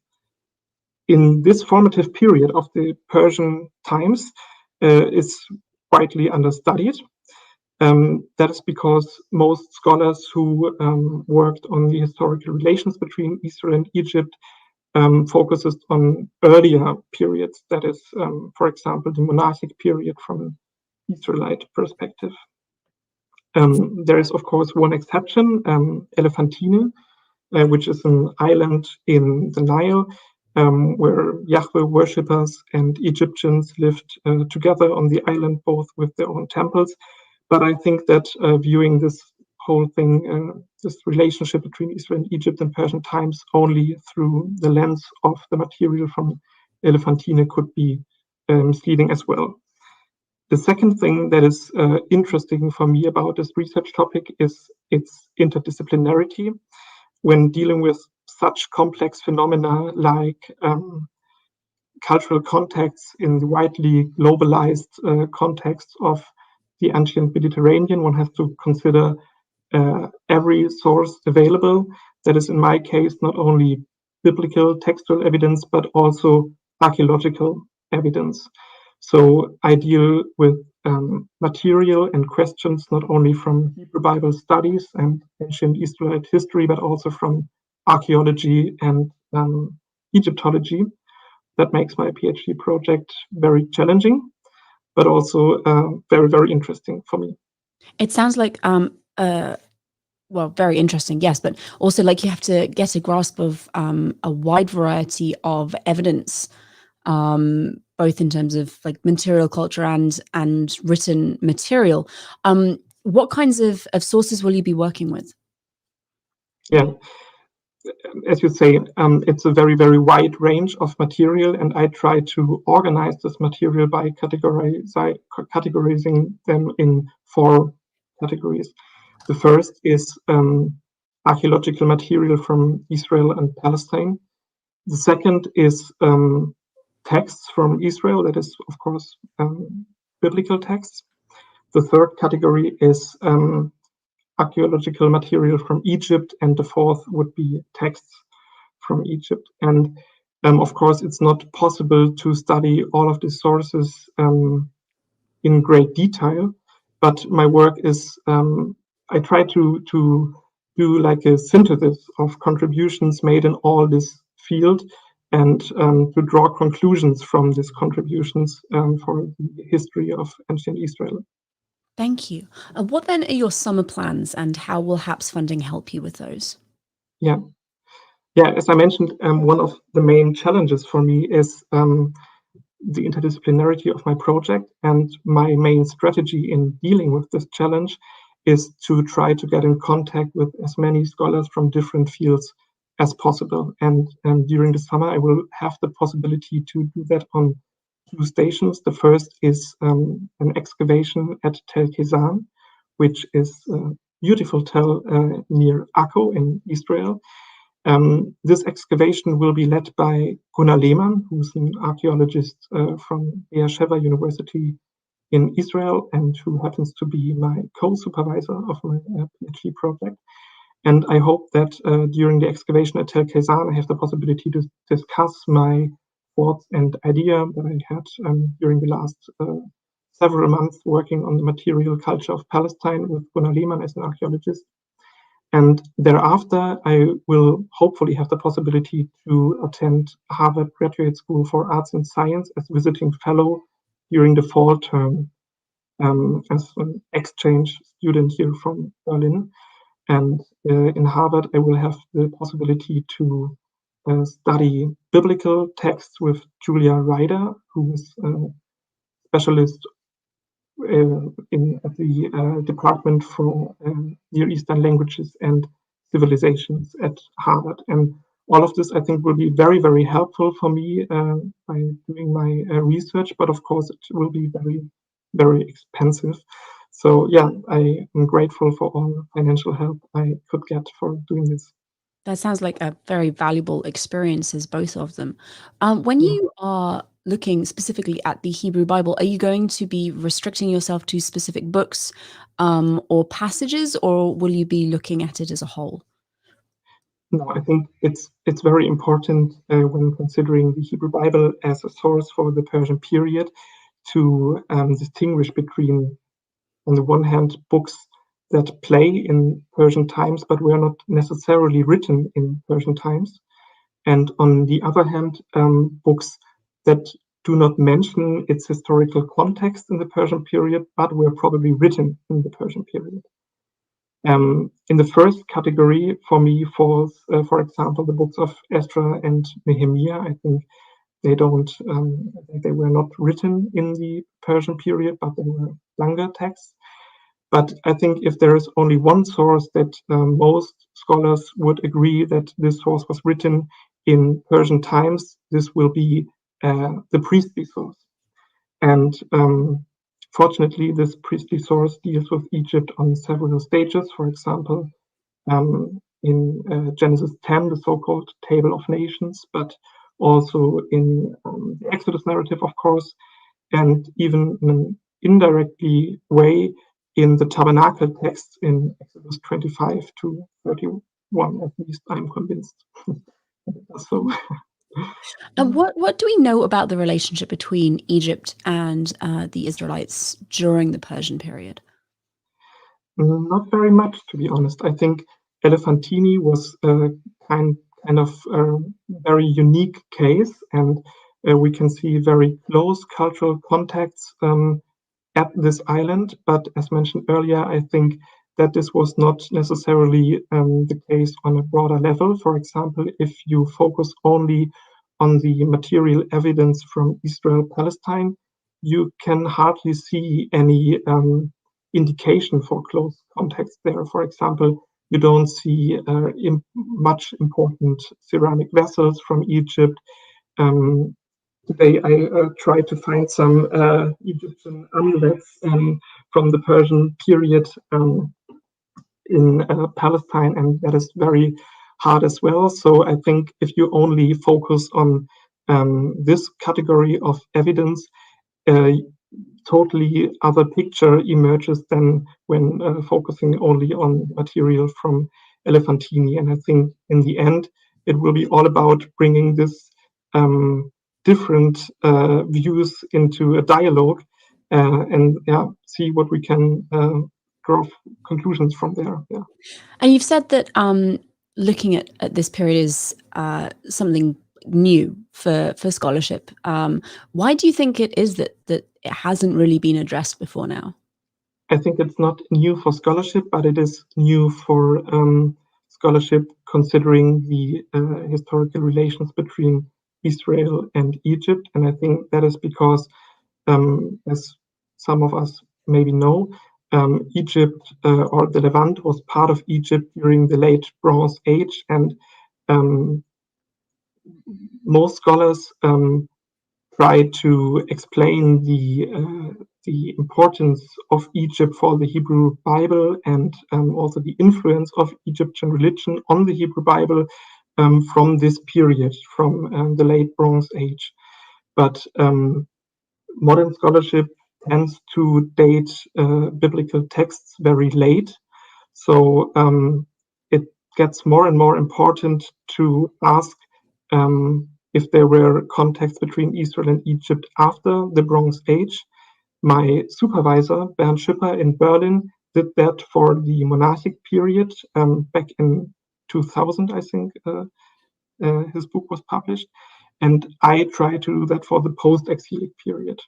in this formative period of the Persian times is widely understudied. That is because most scholars who worked on the historical relations between Israel and Egypt focuses on earlier periods, that is, for example, the monarchic period from an Israelite perspective. There is, of course, one exception, Elephantine, which is an island in the Nile, where Yahweh worshippers and Egyptians lived together on the island, both with their own temples. But I think that viewing this whole thing, this relationship between Israel and Egypt in Persian times only through the lens of the material from Elephantine could be misleading as well. The second thing that is interesting for me about this research topic is its interdisciplinarity. When dealing with such complex phenomena like cultural contexts in the widely globalized context of the ancient Mediterranean, one has to consider every source available. That is, in my case, not only biblical textual evidence, but also archaeological evidence. So I deal with material and questions not only from Hebrew Bible studies and ancient Israelite history, but also from archaeology and Egyptology. That makes my PhD project very challenging, but also very, very interesting for me. It sounds like well, very interesting, yes, but also like you have to get a grasp of a wide variety of evidence, both in terms of like material culture and written material. What kinds of sources will you be working with? Yeah, as you say, it's a very, very wide range of material, and I try to organize this material by categorizing them in 4 categories. The first is archaeological material from Israel and Palestine. The second is texts from Israel, that is, of course, biblical texts. The third category is archaeological material from Egypt, and the fourth would be texts from Egypt. And Of course, it's not possible to study all of the sources in great detail, but my work is, I try to do like a synthesis of contributions made in all this field, and to draw conclusions from these contributions for the history of ancient Israel. Thank you. What then are your summer plans, and how will HAPS funding help you with those? Yeah, as I mentioned, one of the main challenges for me is the interdisciplinarity of my project, and my main strategy in dealing with this challenge is to try to get in contact with as many scholars from different fields as possible. And during the summer, I will have the possibility to do that on 2 stations. The first is an excavation at Tel Kesan, which is a beautiful tell near Akko in Israel. This excavation will be led by Gunnar Lehmann, who's an archaeologist from Beersheba University in Israel, and who happens to be my co-supervisor of my PhD project. And I hope that during the excavation at Tel Kesan, I have the possibility to discuss my thoughts and idea that I had during the last several months working on the material culture of Palestine with Gunnar Lehmann as an archaeologist. And thereafter, I will hopefully have the possibility to attend Harvard Graduate School for Arts and Science as visiting fellow during the fall term as an exchange student here from Berlin. And in Harvard, I will have the possibility to study biblical texts with Julia Ryder, who is a specialist at the Department for Near Eastern Languages and Civilizations at Harvard. And all of this, I think, will be very, very helpful for me by doing my research, but of course it will be very, very expensive. So yeah, I am grateful for all the financial help I could get for doing this. That sounds like a very valuable experiences, both of them. When you are looking specifically at the Hebrew Bible, are you going to be restricting yourself to specific books or passages, or will you be looking at it as a whole? No, I think it's very important when considering the Hebrew Bible as a source for the Persian period to distinguish between, on the one hand, books that play in Persian times but were not necessarily written in Persian times, and on the other hand, books that do not mention its historical context in the Persian period but were probably written in the Persian period. In the first category, for me, falls, for example, the books of Ezra and Nehemiah. I think they don't, they were not written in the Persian period, but they were younger texts. But I think if there is only one source that most scholars would agree that this source was written in Persian times, this will be the priestly source. And fortunately, this priestly source deals with Egypt on several stages. For example, in Genesis 10, the so-called Table of Nations, but also in the Exodus narrative, of course, and even in an indirectly way in the tabernacle texts in Exodus 25 to 31, at least I'm convinced. So. What do we know about the relationship between Egypt and the Israelites during the Persian period? Not very much, to be honest. I think Elephantini was a kind of very unique case, and we can see very close cultural contacts at this island. But as mentioned earlier, I think that this was not necessarily the case on a broader level. For example, if you focus only on the material evidence from Israel-Palestine, you can hardly see any indication for close contacts there. For example, you don't see much important ceramic vessels from Egypt. Today, I tried to find some Egyptian amulets from the Persian period in Palestine, and that is very hard as well. So I think if you only focus on this category of evidence, totally other picture emerges than when focusing only on material from Elephantini. And I think in the end, it will be all about bringing this different views into a dialogue, and see what we can draw conclusions from there. Yeah. And you've said that looking at this period is something new for scholarship. Why do you think it is that it hasn't really been addressed before now? I think it's not new for scholarship, but it is new for scholarship considering the historical relations between Israel and Egypt. And I think that is because, as some of us maybe know, Egypt or the Levant was part of Egypt during the late Bronze Age, and most scholars try to explain the importance of Egypt for the Hebrew Bible, and also the influence of Egyptian religion on the Hebrew Bible from this period, from the late Bronze Age. But modern scholarship tends to date biblical texts very late. So it gets more and more important to ask if there were contacts between Israel and Egypt after the Bronze Age. My supervisor, Bernd Schipper in Berlin, did that for the monarchic period back in 2000, I think his book was published. And I try to do that for the post-exilic period.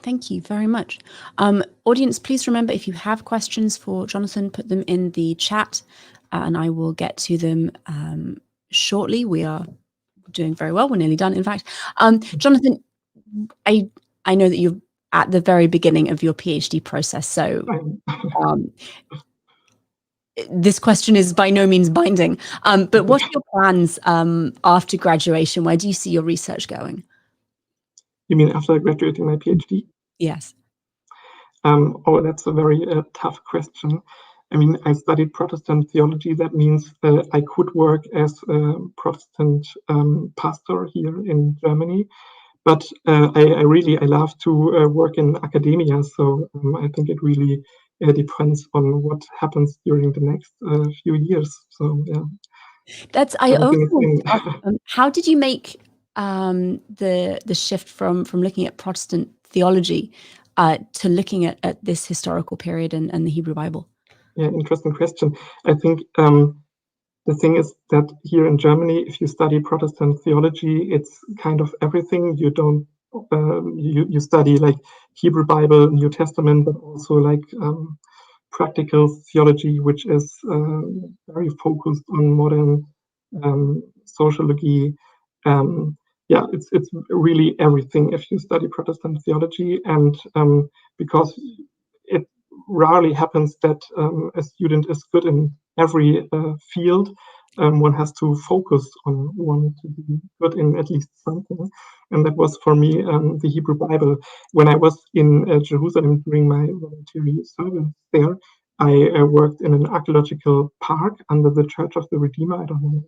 Thank you very much. Audience, please remember, if you have questions for Jonathan, put them in the chat and I will get to them shortly. We are doing very well. We're nearly done, in fact. Jonathan, I know that you're at the very beginning of your PhD process, so this question is by no means binding. But what are your plans after graduation? Where do you see your research going? You mean after graduating my PhD? Yes. Oh, that's a very tough question. I mean, I studied Protestant theology. That means I could work as a Protestant pastor here in Germany. But I love to work in academia. So I think it really depends on what happens during the next few years. So yeah. How did you make the shift from looking at Protestant theology to looking at this historical period and the Hebrew Bible? Yeah, interesting question. I think the thing is that here in Germany, if you study Protestant theology, it's kind of everything. You don't you study like Hebrew Bible, New Testament, but also like practical theology, which is very focused on modern sociology. Yeah, it's really everything if you study Protestant theology, and because it rarely happens that a student is good in every field. One has to focus on one to be good in at least something, and that was for me the Hebrew Bible. When I was in Jerusalem during my voluntary service there, I worked in an archaeological park under the Church of the Redeemer. I don't know,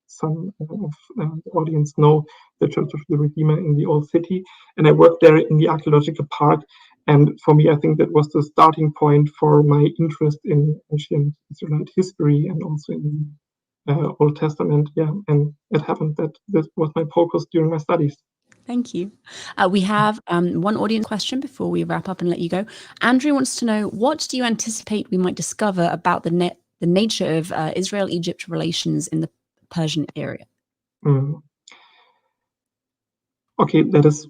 some of the audience know the Church of the Redeemer in the Old City, and I worked there in the archaeological park. And for me, I think that was the starting point for my interest in ancient Israelite history and also in the Old Testament. Yeah, and it happened that this was my focus during my studies. Thank you. We have one audience question before we wrap up and let you go. Andrew wants to know, what do you anticipate we might discover about the nature of Israel-Egypt relations in the Persian area? Okay, that is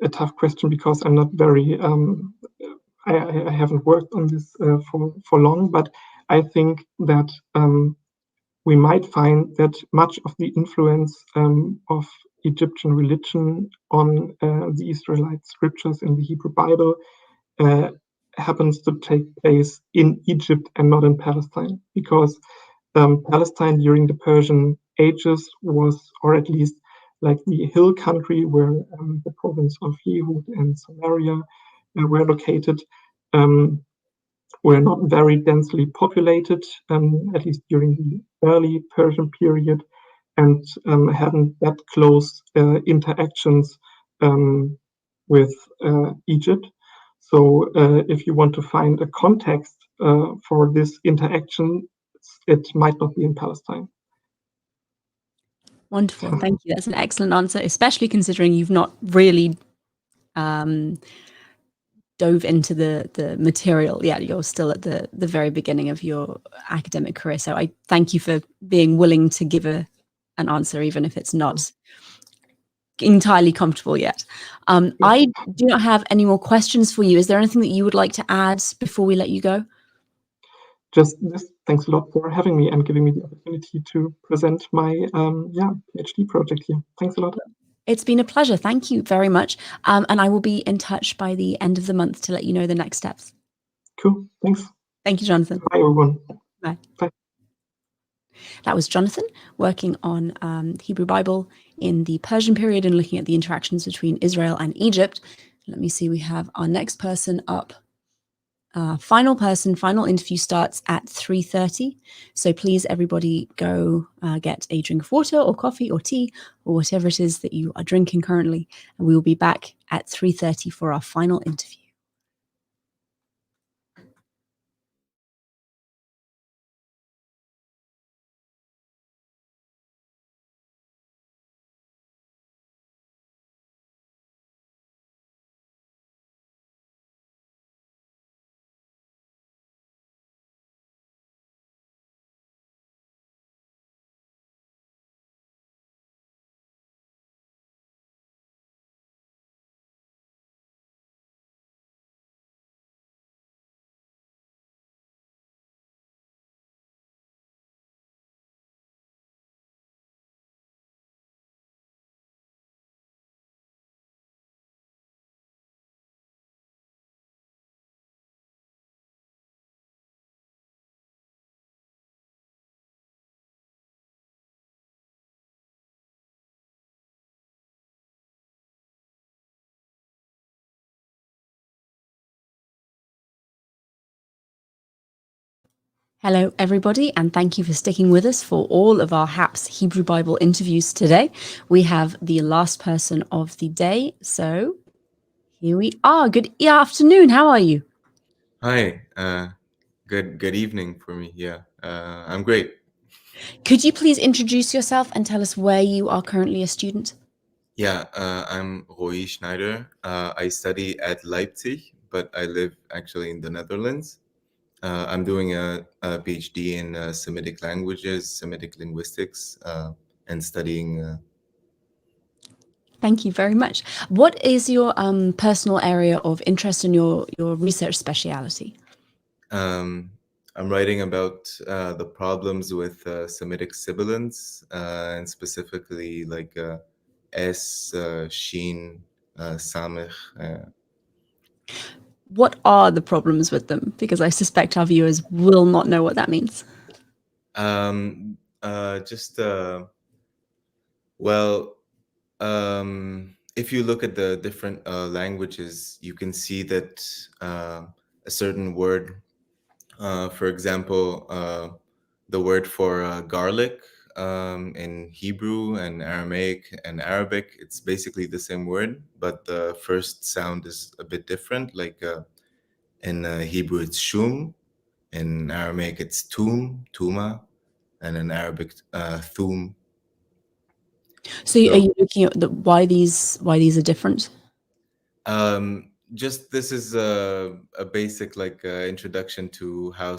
a tough question because I'm not very, I haven't worked on this for long, but I think that we might find that much of the influence of Egyptian religion on the Israelite scriptures in the Hebrew Bible happens to take place in Egypt and not in Palestine, because Palestine during the Persian ages was, or at least like the hill country where the province of Yehud and Samaria were located, were not very densely populated, at least during the early Persian period, and hadn't that close interactions with Egypt. So if you want to find a context for this interaction, it might not be in Palestine. Wonderful. Thank you. That's an excellent answer, especially considering you've not really dove into the material yet. You're still at the very beginning of your academic career. So I thank you for being willing to give an answer, even if it's not entirely comfortable yet. I do not have any more questions for you. Is there anything that you would like to add before we let you go? Just this, thanks a lot for having me and giving me the opportunity to present my PhD project here. Thanks a lot. It's been a pleasure. Thank you very much. And I will be in touch by the end of the month to let you know the next steps. Cool. Thanks. Thank you, Jonathan. Bye, everyone. Bye. Bye. That was Jonathan working on the Hebrew Bible in the Persian period and looking at the interactions between Israel and Egypt. Let me see, we have our next person up. Final interview starts at 3:30. So please, everybody, go get a drink of water or coffee or tea or whatever it is that you are drinking currently. And we will be back at 3:30 for our final interview. Hello, everybody, and thank you for sticking with us for all of our HAPS Hebrew Bible interviews today. We have the last person of the day, so here we are. Good afternoon. How are you? Hi. Good evening for me. Yeah. I'm great. Could you please introduce yourself and tell us where you are currently a student? Yeah. I'm Roy Schneider. I study at Leipzig, but I live actually in the Netherlands. I'm doing a PhD in Semitic languages, Semitic linguistics, and studying. Thank you very much. What is your personal area of interest in your research speciality? I'm writing about the problems with Semitic sibilants, and specifically like S, Shin, Samech. What are the problems with them? Because I suspect our viewers will not know what that means. If you look at the different languages, you can see that a certain word, for example, the word for garlic in Hebrew and Aramaic and Arabic, it's basically the same word, but the first sound is a bit different. Like in Hebrew, it's shum. In Aramaic, it's tuma, and in Arabic, thum. So are you looking at why these are different? Just this is a basic introduction to how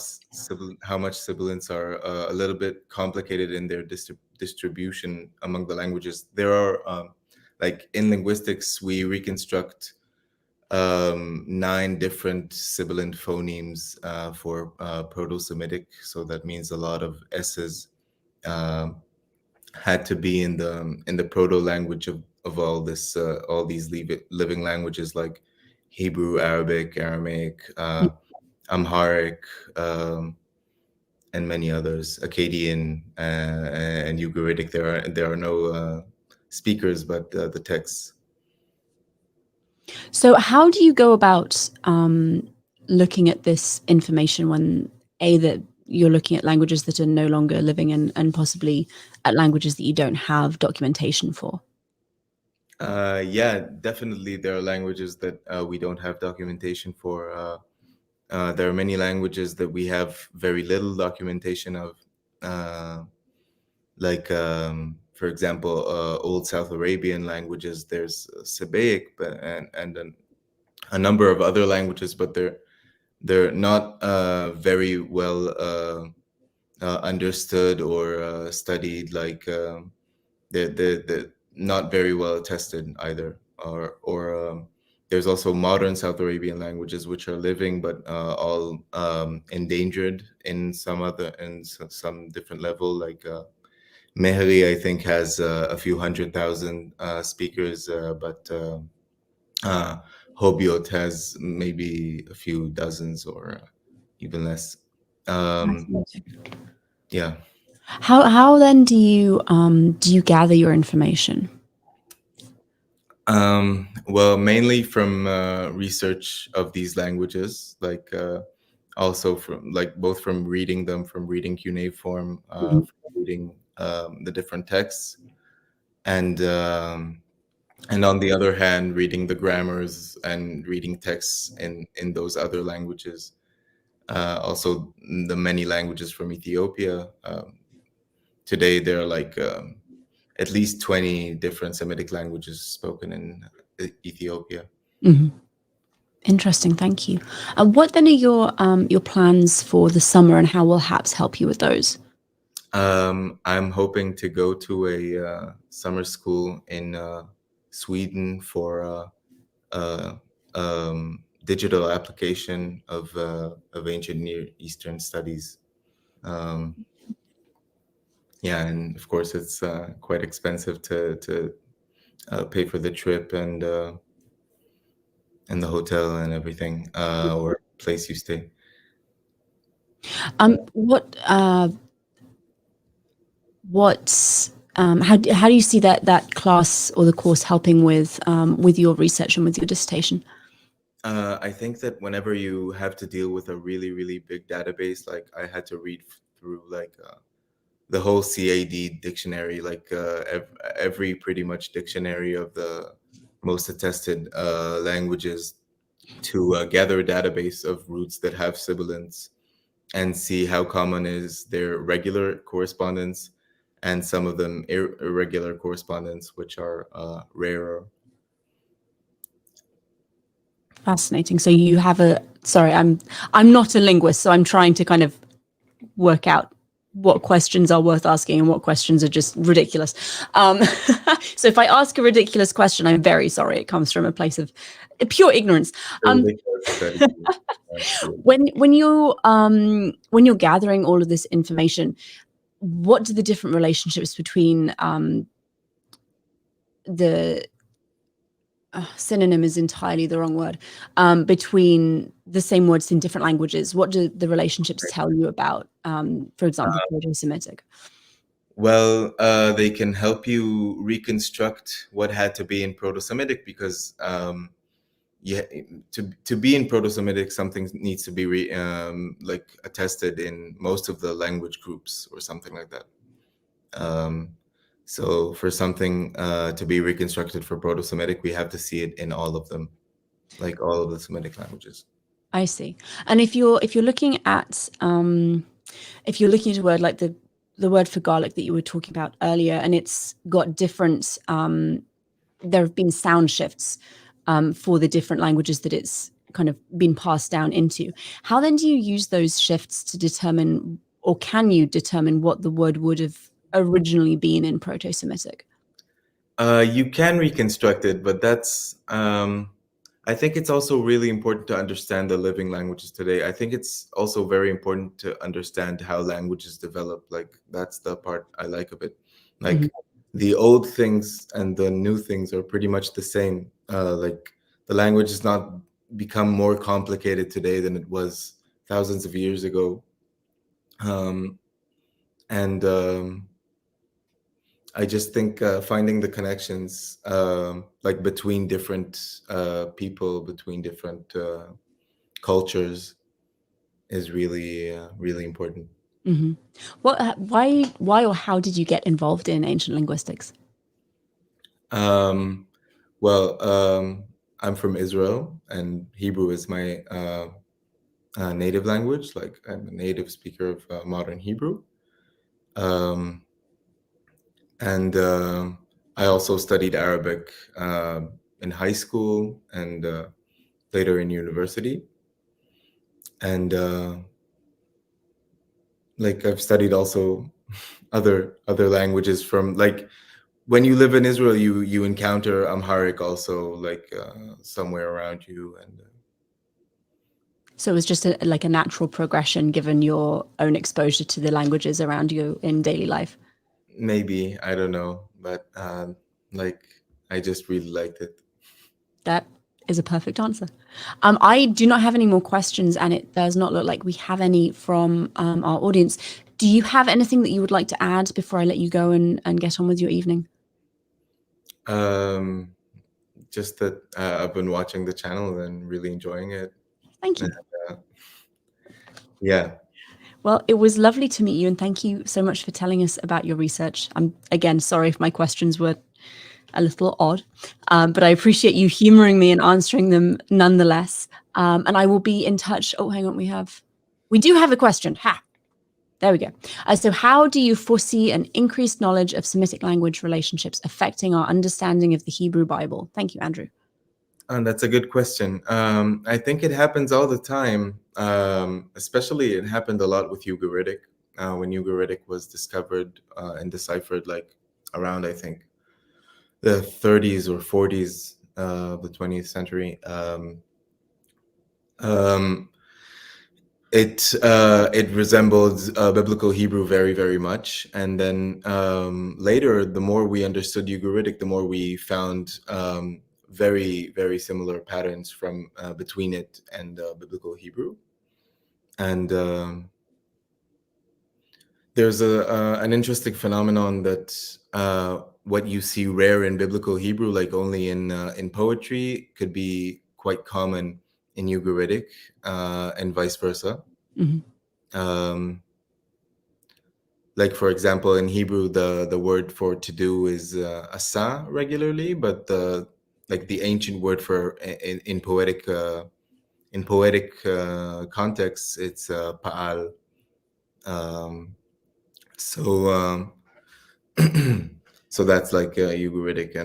much sibilants are a little bit complicated in their distribution among the languages. There are like in linguistics, we reconstruct 9 different sibilant phonemes for Proto-Semitic. So that means a lot of S's had to be in the proto language of all these living languages like Hebrew, Arabic, Aramaic, Amharic, and many others, Akkadian and Ugaritic. There are no speakers, but the texts. So how do you go about looking at this information when that you're looking at languages that are no longer living and possibly at languages that you don't have documentation for? Yeah, definitely there are languages that we don't have documentation for. There are many languages that we have very little documentation of. for example, old South Arabian languages. There's Sabaic, and a number of other languages, but they're not very well understood or studied. Like they're not very well tested either. Or there's also modern South Arabian languages which are living, but all endangered in some different level. Like Mehri, I think, has a few 100,000 speakers, but Hobiot has maybe a few dozens or even less. Yeah. How then do you gather your information? Well, mainly from research of these languages, like also from both from reading them, from reading cuneiform, from reading the different texts, and on the other hand, reading the grammars and reading texts in those other languages. Also, the many languages from Ethiopia. Today, there are at least 20 different Semitic languages spoken in Ethiopia. Mm-hmm. Interesting, thank you. What then are your plans for the summer, and how will HAPS help you with those? I'm hoping to go to a summer school in Sweden for digital application of ancient Near Eastern studies. Yeah, and of course it's quite expensive to pay for the trip and the hotel and everything, or place you stay. How do you see that class or the course helping with your research and with your dissertation? I think that whenever you have to deal with a really, really big database, like I had to read through the whole CAD dictionary, every pretty much dictionary of the most attested languages, to gather a database of roots that have sibilants and see how common is their regular correspondence and some of them irregular correspondence, which are rarer. Fascinating. So you have sorry, I'm not a linguist, so I'm trying to kind of work out what questions are worth asking and what questions are just ridiculous. So if I ask a ridiculous question, I'm very sorry. It comes from a place of pure ignorance. When you're gathering all of this information, what do the different relationships between the synonym is entirely the wrong word, between the same words in different languages, what do the relationships tell you about, for example, Proto-Semitic? Well, they can help you reconstruct what had to be in Proto-Semitic, because to be in Proto-Semitic, something needs to be attested in most of the language groups or something like that. So for something to be reconstructed for Proto-Semitic, we have to see it in all of them, like all of the Semitic languages. I see. And if you're looking at a word like the word for garlic that you were talking about earlier, and it's got different, there have been sound shifts for the different languages that it's kind of been passed down into. How then do you use those shifts to determine, or can you determine, what the word would have originally been in Proto-Semitic? You can reconstruct it, but that's I think it's also really important to understand the living languages today. I think it's also very important to understand how languages develop. Like, that's the part I like of it. Like, the old things and the new things are pretty much the same. Like, the language has not become more complicated today than it was thousands of years ago. I just think finding the connections like between different people, between different cultures, is really really important. Mm-hmm. Why or how did you get involved in ancient linguistics? Well, I'm from Israel, and Hebrew is my native language. Like, I'm a native speaker of modern Hebrew. And I also studied Arabic in high school and later in university. And like I've studied also other languages from, like, when you live in Israel, you encounter Amharic also, like somewhere around you. And So it was just like a natural progression given your own exposure to the languages around you in daily life. maybe, I don't know, but like I just really liked it. That is a perfect answer. I do not have any more questions, and it does not look like we have any from our audience. Do you have anything that you would like to add before I let you go and get on with your evening? Just that I've been watching the channel and really enjoying it. Thank you. And, yeah. Well, it was lovely to meet you, and thank you so much for telling us about your research. I'm, again, sorry if my questions were a little odd, but I appreciate you humoring me and answering them nonetheless. And I will be in touch. Oh, hang on, we do have a question. Ha! There we go. So how do you foresee an increased knowledge of Semitic language relationships affecting our understanding of the Hebrew Bible? Thank you, Andrew. And that's a good question. I think it happens all the time. Especially it happened a lot with Ugaritic. When Ugaritic was discovered and deciphered, like around, I think, the 30s or 40s of the 20th century. It resembled biblical Hebrew very, very much. And then later, the more we understood Ugaritic, the more we found very, very similar patterns from between it and biblical Hebrew. And there's an interesting phenomenon that what you see rare in biblical Hebrew, like only in poetry, could be quite common in Ugaritic, and vice versa. Mm-hmm. Like, for example, in Hebrew, the word for to do is asa regularly, but the ancient word for in poetic context, it's pa'al. So so that's like Ugaritic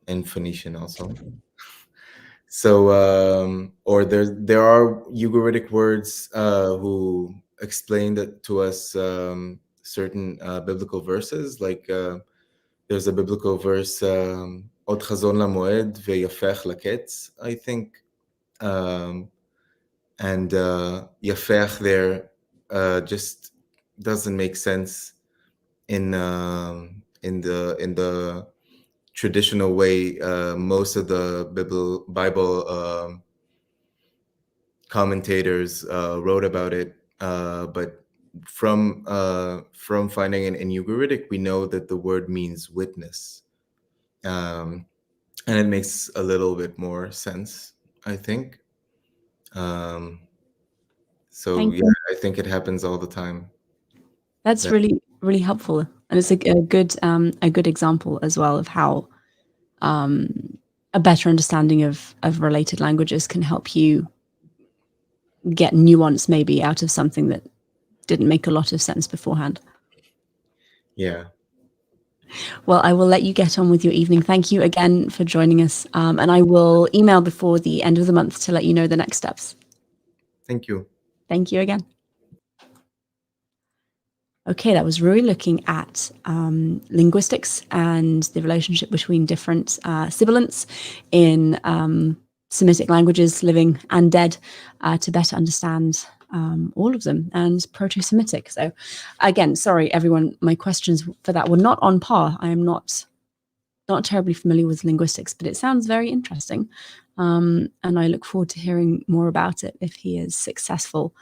and Phoenician also. So or there are Ugaritic words who explain that to us certain biblical verses, like there's a biblical verse Od chazon lamoed veyafech laketz, I think, and yafech there just doesn't make sense in the traditional way most of the Bible commentators wrote about it, but from finding it in Ugaritic, we know that the word means witness, and it makes a little bit more sense, I think. So Thank yeah, you. I think it happens all the time. That's really, really helpful, and it's a good example as well of how a better understanding of related languages can help you get nuance maybe out of something that didn't make a lot of sense beforehand. Yeah. Well, I will let you get on with your evening. Thank you again for joining us, and I will email before the end of the month to let you know the next steps. Thank you. Thank you again. Okay, that was really looking at linguistics and the relationship between different sibilants in Semitic languages, living and dead, to better understand all of them, and Proto-Semitic. So again, sorry, everyone, my questions for that were not on par. I am not terribly familiar with linguistics, but it sounds very interesting. And I look forward to hearing more about it if he is successful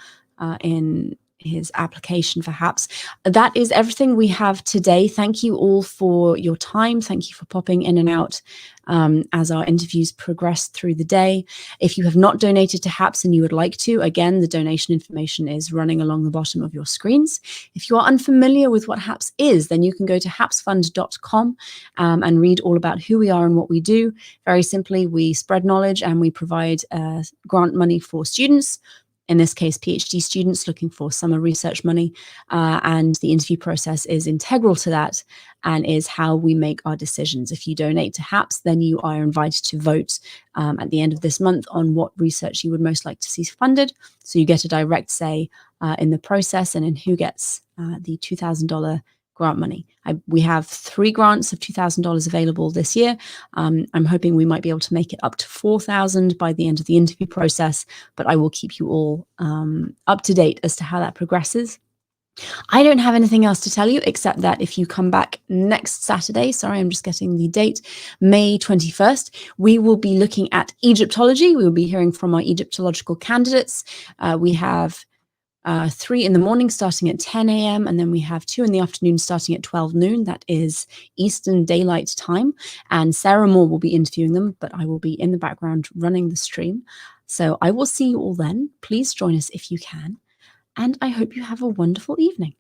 in his application, perhaps. That is everything we have today. Thank you all for your time. Thank you for popping in and out as our interviews progress through the day. If you have not donated to HAPS and you would like to, again, the donation information is running along the bottom of your screens. If you are unfamiliar with what HAPS is, then you can go to hapsfund.com and read all about who we are and what we do. Very simply, we spread knowledge and we provide grant money for students in this case, PhD students looking for summer research money. And the interview process is integral to that and is how we make our decisions. If you donate to HAPS, then you are invited to vote at the end of this month on what research you would most like to see funded. So you get a direct say in the process and in who gets the $2,000 grant money. We have 3 grants of $2,000 available this year. I'm hoping we might be able to make it up to $4,000 by the end of the interview process, but I will keep you all up to date as to how that progresses. I don't have anything else to tell you except that if you come back next Saturday, sorry, I'm just getting the date, May 21st, we will be looking at Egyptology. We will be hearing from our Egyptological candidates. We have 3 in the morning starting at 10 a.m. and then we have 2 in the afternoon starting at 12 noon. That is Eastern Daylight Time. And Sarah Moore will be interviewing them, but I will be in the background running the stream. So I will see you all then. Please join us if you can. And I hope you have a wonderful evening.